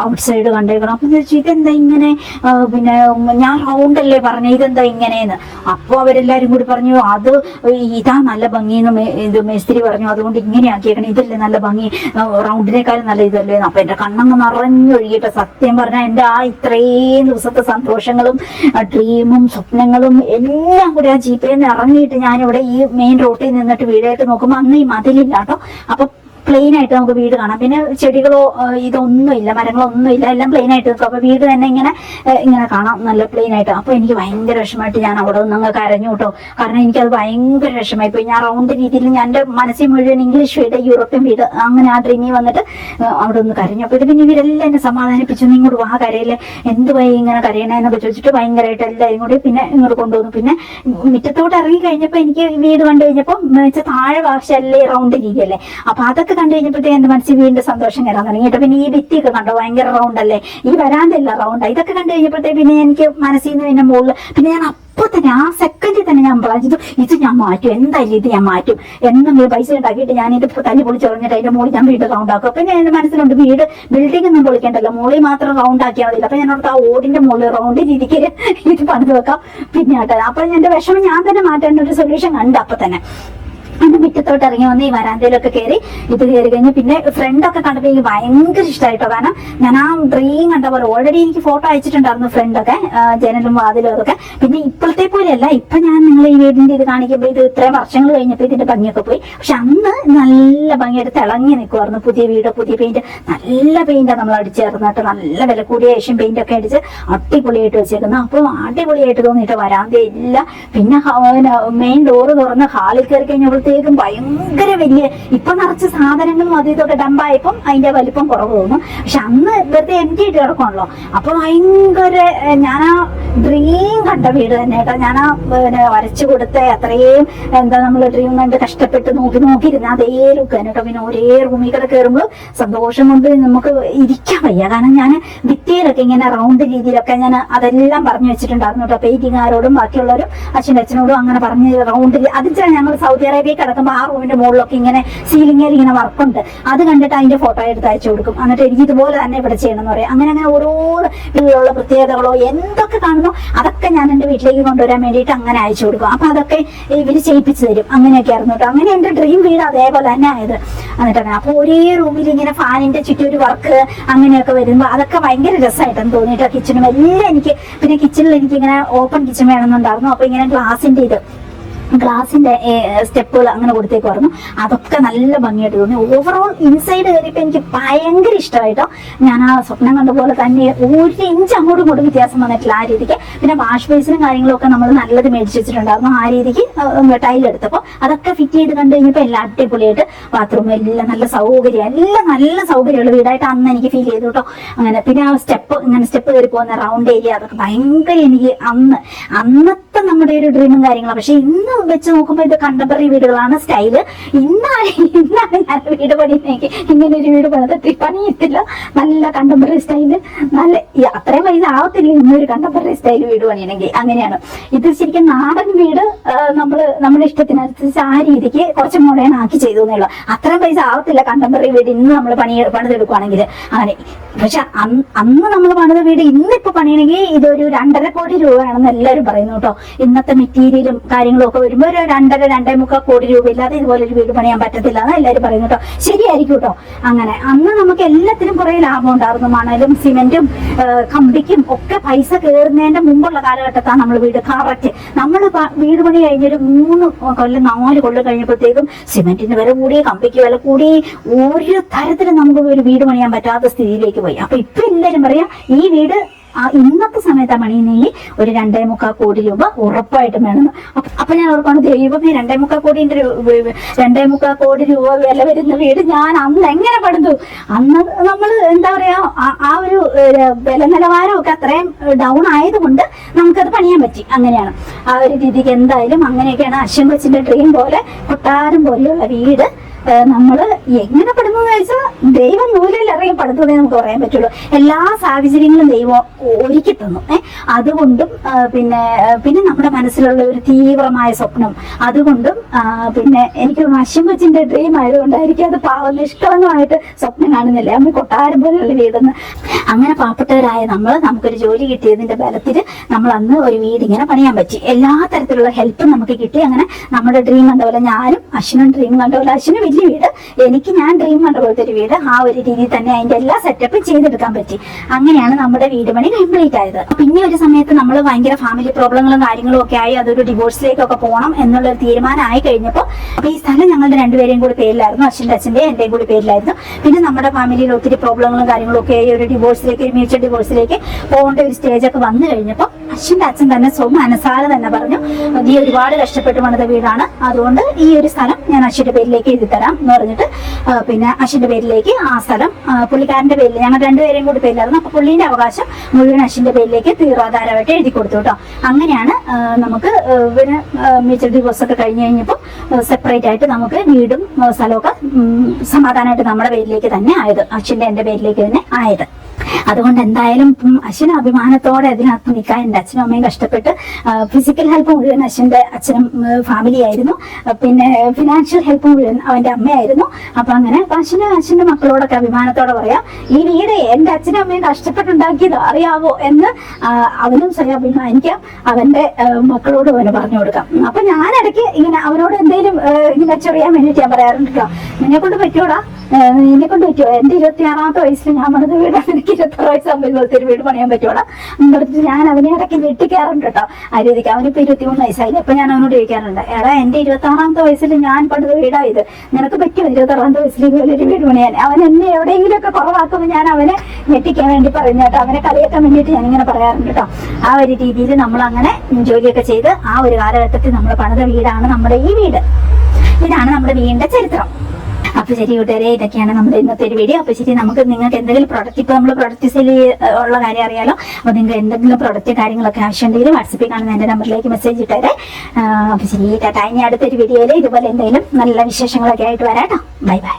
ഔട്ട് സൈഡ് കണ്ടേക്കണം. അപ്പൊ ചോദിച്ചു ഇതെന്താ ഇങ്ങനെ, പിന്നെ ഞാൻ റൗണ്ടല്ലേ പറഞ്ഞു ഇതെന്താ ഇങ്ങനെയെന്ന്. അപ്പൊ അവരെല്ലാരും കൂടി പറഞ്ഞു അത് ഇതാ നല്ല ഭംഗിന്ന് ഇത് മേസ്തിരി പറഞ്ഞു, അതുകൊണ്ട് ഇങ്ങനെ ആക്കിയേക്കണം, ഇതല്ലേ നല്ല ഭംഗി, റൗണ്ടിനേക്കാളും നല്ല ഇതല്ലേ. അപ്പൊ എന്റെ കണ്ണങ്ങ് നിറഞ്ഞൊഴുകിയിട്ട് സത്യം പറഞ്ഞാൽ എന്റെ ആ ഇത്രയും ദിവസത്തെ സന്തോഷങ്ങളും ഡ്രീമും സ്വപ്നങ്ങളും എല്ലാം കൂടി ആ ജീപ്പിൽ ഇറങ്ങിയിട്ട് ഞാനിവിടെ ഈ മെയിൻ റോഡിൽ നിന്നിട്ട് വീടായിട്ട് നോക്കുമ്പോൾ അന്ന് ഈ മതിലില്ല കേട്ടോ. അപ്പൊ പ്ലെയിൻ ആയിട്ട് നമുക്ക് വീട് കാണാം. പിന്നെ ചെടികളോ ഇതൊന്നുമില്ല, മരങ്ങളൊന്നുമില്ല, എല്ലാം പ്ലെയിൻ ആയിട്ട് നിൽക്കും. അപ്പൊ വീട് തന്നെ ഇങ്ങനെ കാണാം നല്ല പ്ലെയിൻ ആയിട്ട്. അപ്പൊ എനിക്ക് ഭയങ്കര വിഷമമായിട്ട് ഞാൻ അവിടെ നിന്ന് അങ്ങ് കരഞ്ഞു കേട്ടോ. കാരണം എനിക്കത് ഭയങ്കര വിഷമമായി പോയി. ഞാൻ റൗണ്ട് രീതിയിൽ ഞാൻ എൻ്റെ മനസ്സിൽ മുഴുവൻ ഇംഗ്ലീഷ് വീട്, യൂറോപ്യൻ വീട്, അങ്ങനെ ആ ഡ്രീമിൽ വന്നിട്ട് അവിടെ ഒന്ന് കരഞ്ഞു. അപ്പൊ ഇത് പിന്നെ ഇവരെല്ലാം എന്നെ സമാധാനിപ്പിച്ചു, നീ ഇങ്ങോട്ട് വാ കരയില്ലേ, എന്തുവായി ഇങ്ങനെ കരയണേന്നൊക്കെ ചോദിച്ചിട്ട് ഭയങ്കരമായിട്ട് എല്ലാവരും കൂടി പിന്നെ ഇങ്ങോട്ട് കൊണ്ടുവന്നു. പിന്നെ മുറ്റത്തോട്ട് ഇറങ്ങി കഴിഞ്ഞപ്പോ എനിക്ക് വീട് കണ്ടു കഴിഞ്ഞപ്പോ താഴെ ഭാഷയല്ലേ റൗണ്ട് രീതിയല്ലേ. അപ്പൊ അതൊക്കെ കണ്ടു കഴിഞ്ഞപ്പോഴത്തേക്ക് എന്റെ മനസ്സിൽ വീണ്ടും സന്തോഷം കയറാൻ തുടങ്ങി കേട്ടോ. പിന്നെ ഈ ഭിത്തിയൊക്കെ കണ്ടോ ഭയങ്കര റൗണ്ട് അല്ലേ, ഈ വരാന്തല്ല റൗണ്ട്. ഇതൊക്കെ കണ്ടു കഴിഞ്ഞപ്പോഴത്തേക്ക് പിന്നെ എനിക്ക് മനസ്സിൽ നിന്ന് പിന്നെ മുകളിൽ പിന്നെ ഞാൻ അപ്പൊ തന്നെ ആ സെക്കൻഡിൽ തന്നെ ഞാൻ പ്ലാൻ ചെയ്തു ഇത് ഞാൻ മാറ്റും, എന്തായാലും ഇത് ഞാൻ മാറ്റും, എന്തെങ്കിലും പൈസ ഉണ്ടാക്കിയിട്ട് ഞാൻ ഇത് തല്ലി പൊളിച്ചെറിഞ്ഞിട്ട് അതിന്റെ മുകളിൽ ഞാൻ വീട് റൗണ്ട് ആക്കും. അപ്പൊ ഞാൻ എന്റെ മനസ്സിലുണ്ട് വീട് ബിൽഡിംഗ് ഒന്നും പൊളിക്കണ്ടല്ലോ, മുകളിൽ മാത്രം റൗണ്ട് ആക്കിയാൽ മതിയില്ല. അപ്പൊ ഞാനോട് ആ ഓടിന്റെ മുകളിൽ റൗണ്ട് രീതിക്ക് ഇത് പണിത് വെക്കാം പിന്നെ ആട്ടെ. അപ്പൊ എന്റെ വിഷമം ഞാൻ തന്നെ മാറ്റാൻ ഒരു സൊല്യൂഷൻ കണ്ട് അപ്പൊ തന്നെ. എന്റെ മുറ്റത്തോട്ട് ഇറങ്ങി വന്ന് ഈ വരാന്തയിലൊക്കെ കയറി കഴിഞ്ഞ് പിന്നെ ഫ്രണ്ടൊക്കെ കണ്ടപ്പോൾ എനിക്ക് ഭയങ്കര ഇഷ്ടമായിട്ടോ. കാരണം ഞാൻ ആ ഡ്രീം കണ്ട പോലെ ഓൾറെഡി എനിക്ക് ഫോട്ടോ അയച്ചിട്ടുണ്ടായിരുന്നു ഫ്രണ്ടൊക്കെ, ജനലും വാതിലും അതൊക്കെ. പിന്നെ ഇപ്പോഴത്തെ പോലെയല്ല, ഇപ്പൊ ഞാൻ നിങ്ങൾ ഈ വീടിന്റെ ഇത് കാണിക്കുമ്പോൾ ഇത് ഇത്രയും വർഷങ്ങൾ കഴിഞ്ഞപ്പോൾ ഇതിന്റെ ഭംഗിയൊക്കെ പോയി. പക്ഷെ അന്ന് നല്ല ഭംഗിയായിട്ട് തിളങ്ങി നിൽക്കുമായിരുന്നു. പുതിയ വീട്, പുതിയ പെയിന്റ്, നല്ല പെയിന്റാണ് നമ്മൾ അടിച്ചേർന്നിട്ട്, നല്ല വില കൂടിയ ഏഷ്യൻ പെയിന്റ് ഒക്കെ അടിച്ച് അടിപൊളിയായിട്ട് വെച്ചേക്കുന്നത്. അപ്പോൾ അടിപൊളിയായിട്ട് തോന്നിയിട്ട് വരാന്തയില്ല. പിന്നെ മെയിൻ ഡോറ് തുറന്ന് ഹാളിൽ കയറി കഴിഞ്ഞപ്പോഴത്തേക്കും ഭയങ്കര വലിയ, ഇപ്പൊ നിറച്ച് സാധനങ്ങളും അത് ഇതൊക്കെ ഡമ്പായപ്പം അതിന്റെ വലിപ്പം കുറവ് തോന്നും. പക്ഷെ അന്ന് വെറുതെ എംറ്റി ആയിട്ട് കിടക്കണല്ലോ. അപ്പൊ ഭയങ്കര ഞാൻ ആ ഡ്രീം കണ്ട വീട് തന്നെ കേട്ടോ. ഞാൻ ആ വരച്ചു കൊടുത്ത അത്രയും എന്താ നമ്മൾ ഡ്രീം കണ്ട് കഷ്ടപ്പെട്ട് നോക്കിയിരുന്ന അതേ ലുക്ക് തന്നെ കേട്ടോ. പിന്നെ ഒരേ റൂമിൽ കൂടെ കയറുമ്പോൾ സന്തോഷം കൊണ്ട് നമുക്ക് ഇരിക്കാൻ വയ്യ. കാരണം ഞാൻ ഭിത്തിയിലൊക്കെ ഇങ്ങനെ റൗണ്ട് രീതിയിലൊക്കെ ഞാൻ അതെല്ലാം പറഞ്ഞു വെച്ചിട്ടുണ്ടായിരുന്നു കേട്ടോ. പെയിന്റിങ്ങാരോടും ബാക്കിയുള്ളവരും അച്ഛനോടും അങ്ങനെ പറഞ്ഞ് റൗണ്ട് അതിച്ചാൽ ഞങ്ങൾ സൗദി അറേബ്യ കിടക്കുമ്പോൾ ആ റൂമിന്റെ മുകളിലൊക്കെ ഇങ്ങനെ സീലിംഗിൽ ഇങ്ങനെ വർക്കുണ്ട്. അത് കണ്ടിട്ട് അതിന്റെ ഫോട്ടോ എടുത്ത് അയച്ചു കൊടുക്കും. എന്നിട്ട് എനിക്ക് ഇതുപോലെ തന്നെ ഇവിടെ ചെയ്യണം എന്ന് പറയാം. അങ്ങനെ ഓരോ ഇതിലുള്ള പ്രത്യേകതകളോ എന്തൊക്കെ കാണുന്നോ അതൊക്കെ ഞാൻ എന്റെ വീട്ടിലേക്ക് കൊണ്ടുവരാൻ വേണ്ടിയിട്ട് അങ്ങനെ അയച്ചു കൊടുക്കും. അപ്പൊ അതൊക്കെ ഇവര് ചെയ്യിപ്പിച്ചു തരും. അങ്ങനെയൊക്കെ ആയിരുന്നു കേട്ടോ. അങ്ങനെ എന്റെ ഡ്രീം വീട് അതേപോലെ തന്നെ ആയത്. എന്നിട്ട് അങ്ങനെ അപ്പൊ ഒരേ റൂമിൽ ഇങ്ങനെ ഫാനിന്റെ ചുറ്റും ഒരു വർക്ക് അങ്ങനെയൊക്കെ വരുമ്പോ അതൊക്കെ ഭയങ്കര രസമായിട്ടെന്ന് തോന്നിയിട്ട് കിച്ചണും എല്ലാം എനിക്ക്. പിന്നെ കിച്ചണിൽ എനിക്ക് ഇങ്ങനെ ഓപ്പൺ കിച്ചൺ വേണമെന്നുണ്ടായിരുന്നു. അപ്പൊ ഇങ്ങനെ ഗ്ലാസിന്റെ സ്റ്റെപ്പുകൾ അങ്ങനെ കൊടുത്തേക്കുമായിരുന്നു. അതൊക്കെ നല്ല ഭംഗിയായിട്ട് തോന്നി. ഓവറോൾ ഇൻസൈഡ് കയറിയപ്പോൾ എനിക്ക് ഭയങ്കര ഇഷ്ടമായിട്ടോ. ഞാൻ ആ സ്വപ്നം കണ്ട പോലെ തന്നെ ഒരു ഇഞ്ച് അങ്ങോട്ടും ഇങ്ങോട്ടും വ്യത്യാസം വന്നിട്ടില്ല ആ രീതിക്ക്. പിന്നെ വാഷ് ബേസിനും കാര്യങ്ങളൊക്കെ നമ്മൾ നല്ലത് മേടിച്ച് വെച്ചിട്ടുണ്ടായിരുന്നു. ആ രീതിക്ക് ടൈലെടുത്തപ്പോൾ അതൊക്കെ ഫിറ്റ് ചെയ്ത് കണ്ടു കഴിഞ്ഞപ്പോൾ എല്ലാം അടിപൊളിയായിട്ട് ബാത്റൂം എല്ലാം നല്ല സൗകര്യം, എല്ലാം നല്ല സൗകര്യമുള്ള വീടായിട്ട് അന്ന് എനിക്ക് ഫീൽ ചെയ്തു കേട്ടോ. അങ്ങനെ പിന്നെ ആ സ്റ്റെപ്പ് കയറി പോകുന്ന റൗണ്ട് ഏരിയ അതൊക്കെ ഭയങ്കര എനിക്ക് അന്നത്തെ നമ്മുടെ ഒരു ഡ്രീമും കാര്യങ്ങളും. പക്ഷെ ഇന്ന് വെച്ച് നോക്കുമ്പോൾ ഇത് കണ്ടംപററി വീടുകളാണ് സ്റ്റൈല്. ഇന്നാണ് ഞാൻ വീട് പണിയെങ്കിൽ ഇങ്ങനെ ഒരു വീട് പണിതിട്ട് പണിയത്തില്ല. നല്ല കണ്ടംപററി സ്റ്റൈല്, നല്ല അത്രയും പൈസ ആവത്തില്ല ഇന്നൊരു കണ്ടംപററി സ്റ്റൈൽ വീട് പണിയണമെങ്കിൽ. അങ്ങനെയാണ് ഇത്. ശരിക്കും നാടൻ വീട് നമ്മുടെ ഇഷ്ടത്തിനനുസരിച്ച് ആ രീതിക്ക് കുറച്ച് മോഡേൺ ആക്കി ചെയ്തു എന്നുള്ളൂ. അത്രയും പൈസ ആവത്തില്ല കണ്ടംപററി വീട് ഇന്ന് നമ്മൾ പണിതെടുക്കുകയാണെങ്കിൽ. അങ്ങനെ പക്ഷെ അന്ന് നമ്മൾ പണിത വീട് ഇന്നിപ്പോ പണിയണമെങ്കിൽ ഇതൊരു 2.5 കോടി രൂപയാണെന്ന് എല്ലാവരും പറയുന്നു കേട്ടോ. ഇന്നത്തെ മെറ്റീരിയലും കാര്യങ്ങളും ഒക്കെ വരുമ്പോൾ ഒരു 2.5-2.25 കോടി രൂപ ഇല്ലാതെ ഇതുപോലെ ഒരു വീട് പണിയാൻ പറ്റത്തില്ല എന്ന് എല്ലാവരും പറയുന്നു കേട്ടോ. ശരിയായിരിക്കും കേട്ടോ. അങ്ങനെ അന്ന് നമുക്ക് എല്ലാത്തിനും കുറെ ലാഭം ഉണ്ടായിരുന്നു. മണലും സിമെന്റും കമ്പിക്കും ഒക്കെ പൈസ കയറുന്നതിന്റെ മുമ്പുള്ള കാലഘട്ടത്താണ് നമ്മൾ വീട് കറക്റ്റ്. നമ്മൾ വീട് പണി കഴിഞ്ഞൊരു 3 കൊല്ലം 4 കൊല്ലം കഴിഞ്ഞപ്പോഴത്തേക്കും സിമെന്റിന് വില കൂടി, കമ്പിക്ക് വില കൂടി, ഒരു തരത്തിലും നമുക്ക് ഒരു വീട് പണിയാൻ പറ്റാത്ത സ്ഥിതിയിലേക്ക് പോയി. അപ്പൊ ഇപ്പൊ എല്ലാരും പറയാം ഈ വീട് ഇന്നത്തെ സമയത്ത് പണിയുന്നെങ്കിൽ ഒരു 2.25 കോടി രൂപ ഉറപ്പായിട്ടും വേണമെന്ന്. അപ്പൊ ഞാൻ ഓർക്കാണ്, ദൈവമേ 2.25 കോടി രൂപ വില വരുന്ന വീട് ഞാൻ അന്ന് എങ്ങനെ പണിതു? അന്ന് നമ്മൾ എന്താ പറയാ, ആ ഒരു വില നിലവാരം ഒക്കെ അത്രയും ഡൗൺ ആയതുകൊണ്ട് നമുക്കത് പണിയാൻ പറ്റി. അങ്ങനെയാണ് ആ ഒരു രീതിക്ക്. എന്തായാലും അങ്ങനെയൊക്കെയാണ് അശ്വൻ കൊച്ചിന്റെ ഡ്രീം പോലെ കൊട്ടാരം പോലെയുള്ള വീട് നമ്മള് എങ്ങനെ പടുന്നതെന്ന് വെച്ചാൽ ദൈവം നൂലിൽ ഇറങ്ങി പടുത്തതേ നമുക്ക് പറയാൻ പറ്റുള്ളൂ. എല്ലാ സാഹചര്യങ്ങളും ദൈവം ഒരുക്കി തന്നു. അതുകൊണ്ടും പിന്നെ നമ്മുടെ മനസ്സിലുള്ള ഒരു തീവ്രമായ സ്വപ്നം, അതുകൊണ്ടും പിന്നെ എനിക്ക് അശ്വൻ കൊച്ചിന്റെ ഡ്രീം ആയതുകൊണ്ടായിരിക്കും അത് നിഷ്കളങ്കമായിട്ട് സ്വപ്നം കാണുന്നില്ല. അമ്മ കൊട്ടാരം പോലെയുള്ള വീടെന്ന്. അങ്ങനെ പാവപ്പെട്ടവരായ നമുക്കൊരു ജോലി കിട്ടിയതിന്റെ ബലത്തിൽ നമ്മൾ അന്ന് ഒരു വീട് ഇങ്ങനെ പണിയാൻ പറ്റി. എല്ലാ തരത്തിലുള്ള ഹെൽപ്പും നമുക്ക് കിട്ടി. അങ്ങനെ നമ്മുടെ ഡ്രീം കണ്ട പോലെ ഞാനും അശ്വനും ഡ്രീം കണ്ട പോലെ, അശ്വന് വലിയ വീട്, എനിക്ക് ഞാൻ ഡ്രീം കണ്ട പോലത്തെ ഒരു വീട് ആ ഒരു രീതിയിൽ തന്നെ അതിന്റെ എല്ലാ സെറ്റപ്പും ചെയ്തെടുക്കാൻ പറ്റി. അങ്ങനെയാണ് നമ്മുടെ വീട് പണി കംപ്ലീറ്റ് ആയത്. പിന്നെ ഒരു സമയത്ത് നമ്മൾ ഭയങ്കര ഫാമിലി പ്രോബ്ലങ്ങളും കാര്യങ്ങളും ഒക്കെ ആയി അതൊരു ഡിവോഴ്സിലേക്കൊക്കെ പോകണം എന്നുള്ളൊരു തീരുമാനമായി കഴിഞ്ഞപ്പോൾ അപ്പൊ ഈ സ്ഥലം ഞങ്ങളുടെ രണ്ടുപേരെയും കൂടി പേരിലായിരുന്നു. അച്ഛൻ്റെ എന്റെയും കൂടി പേരിലായിരുന്നു. പിന്നെ നമ്മുടെ ഫാമിലിയിൽ ഒത്തിരി പ്രോബ്ലങ്ങളും കാര്യങ്ങളും ഒക്കെ ആയി ഒരു ഡിവോഴ്സിലേക്ക്, ഒരു മ്യൂച്വൽ ഡിവോഴ്സിലേക്ക് പോകേണ്ട ഒരു സ്റ്റേജ് ഒക്കെ വന്നു കഴിഞ്ഞപ്പോൾ അച്ഛൻ്റെ അച്ഛൻ തന്നെ മനസാലെ തന്നെ പറഞ്ഞു, നീ ഒരുപാട് കഷ്ടപ്പെട്ട് പണിത വീടാണ്, അതുകൊണ്ട് ഈ ഒരു സ്ഥലം ഞാൻ അശ്വന്റെ പേരിലേക്ക് എഴുതി തരാം എന്ന് പറഞ്ഞിട്ട് പിന്നെ അശ്വന്റെ പേരിലേക്ക് ആ സ്ഥലം പുള്ളിക്കാരന്റെ പേരിൽ, ഞങ്ങൾ രണ്ടുപേരെയും കൂടി പേരിലായിരുന്നു. അപ്പൊ പുള്ളിന്റെ അവകാശം മുഴുവൻ അശ്വന്റെ പേരിലേക്ക് തീറാധാരമായിട്ട് എഴുതി കൊടുത്തു കേട്ടോ. അങ്ങനെയാണ് നമുക്ക് പിന്നെ മ്യൂച്വൽ ഡിവോഴ്സ് ഒക്കെ കഴിഞ്ഞ് കഴിഞ്ഞപ്പോൾ സെപ്പറേറ്റ് ആയിട്ട് നമുക്ക് വീടും സ്ഥലമൊക്കെ സമാധാനമായിട്ട് നമ്മുടെ പേരിലേക്ക് തന്നെ ആയത്, അശ്വന്റെ എന്റെ പേരിലേക്ക് തന്നെ ആയത്. അതുകൊണ്ട് എന്തായാലും അശ്വന് അഭിമാനത്തോടെ അതിനകത്ത് നിൽക്കാൻ എൻ്റെ അച്ഛനും അമ്മയും കഷ്ടപ്പെട്ട് ഫിസിക്കൽ ഹെൽപ്പ് മുഴുവൻ അശ്വന്റെ അച്ഛനും ഫാമിലി ആയിരുന്നു. പിന്നെ ഫിനാൻഷ്യൽ ഹെൽപ്പ് മുഴുവൻ അവന്റെ അമ്മയായിരുന്നു. അപ്പൊ അങ്ങനെ അച്ഛന്റെ മക്കളോടൊക്കെ അഭിമാനത്തോടെ പറയാം, ഈ വീട് എൻ്റെ അച്ഛനും അമ്മയും കഷ്ടപ്പെട്ടുണ്ടാക്കിയത് അറിയാവോ എന്ന് അവനും സ്വയം അഭിമാനിക്കാം, അവന്റെ മക്കളോട് അവന് പറഞ്ഞു കൊടുക്കാം. അപ്പൊ ഞാനിടയ്ക്ക് ഇങ്ങനെ അവനോട് എന്തെങ്കിലും ഇങ്ങനെ ചൊറിയാൻ വേണ്ടിയിട്ട് ഞാൻ പറയാറുണ്ട് കേട്ടോ, നിന്നെ കൊണ്ട് പറ്റുമോടാ, നിന്നെ കൊണ്ട് പറ്റുമോ, എന്റെ 26ാമത്തെ വയസ്സിൽ ഞാൻ പണിത വീടാണ്, എനിക്ക് 26 വയസ്സാകുമ്പോൾ ഇതുപോലത്തെ ഒരു വീട് പണിയാൻ പറ്റുമോടാ എന്നിട്ട് ഞാൻ അവനെ ഇടയ്ക്ക് ഞെട്ടിക്കാറുണ്ട് കേട്ടോ. ആ രീതിക്ക് അവനിപ്പോ 23 വയസ്സായില്ല. അപ്പൊ ഞാൻ അവനോട് ചോദിക്കാറുണ്ട്, എടാ എന്റെ 26ാമത്തെ വയസ്സിൽ ഞാൻ പണിത വീടാ ഇത്, നിനക്ക് പറ്റുമോ 26ാമത്തെ വയസ്സിൽ ഇതുപോലെ ഒരു വീട് പണിയാൻ? അവൻ എന്നെ എവിടെയെങ്കിലും ഒക്കെ കുറവാക്കുമ്പോൾ ഞാൻ അവനെ ഞെട്ടിക്കാൻ വേണ്ടി പറഞ്ഞു കേട്ടോ, അവനെ കളിയാക്കാൻ വേണ്ടിയിട്ട് ഞാനിങ്ങനെ പറയാറുണ്ട് കേട്ടോ. ആ ഒരു രീതിയിൽ നമ്മൾ അങ്ങനെ ജോലിയൊക്കെ ചെയ്ത് ആ ഒരു കാലഘട്ടത്തിൽ നമ്മൾ പണിത വീടാണ് നമ്മുടെ ഈ വീട്. ഇതാണ് നമ്മുടെ വീടിന്റെ ചരിത്രം. അപ്പൊ ശരി കൂട്ടുകാരെ, ഇതൊക്കെയാണ് നമ്മുടെ ഇന്നത്തെ ഒരു വീഡിയോ. അപ്പൊ ശരി, നിങ്ങൾക്ക് എന്തെങ്കിലും പ്രൊഡക്റ്റ്, ഇപ്പൊ നമ്മൾ പ്രൊഡക്റ്റ് സെയിൽ ഉള്ള കാര്യം അറിയാലോ, അപ്പൊ നിങ്ങൾക്ക് എന്തെങ്കിലും പ്രൊഡക്റ്റ് കാര്യങ്ങളൊക്കെ ആവശ്യമുണ്ടെങ്കിൽ വാട്സപ്പിൽ കാണുന്ന എന്റെ നമ്പറിലേക്ക് മെസ്സേജ് ഇട്ടേരെ. അപ്പൊ ശരി, ടാറ്റ. ഇനി അടുത്തൊരു വീഡിയോയിൽ ഇതുപോലെ എന്തെങ്കിലും നല്ല വിശേഷങ്ങളൊക്കെ ആയിട്ട് വരാം കേട്ടോ. Bye bye.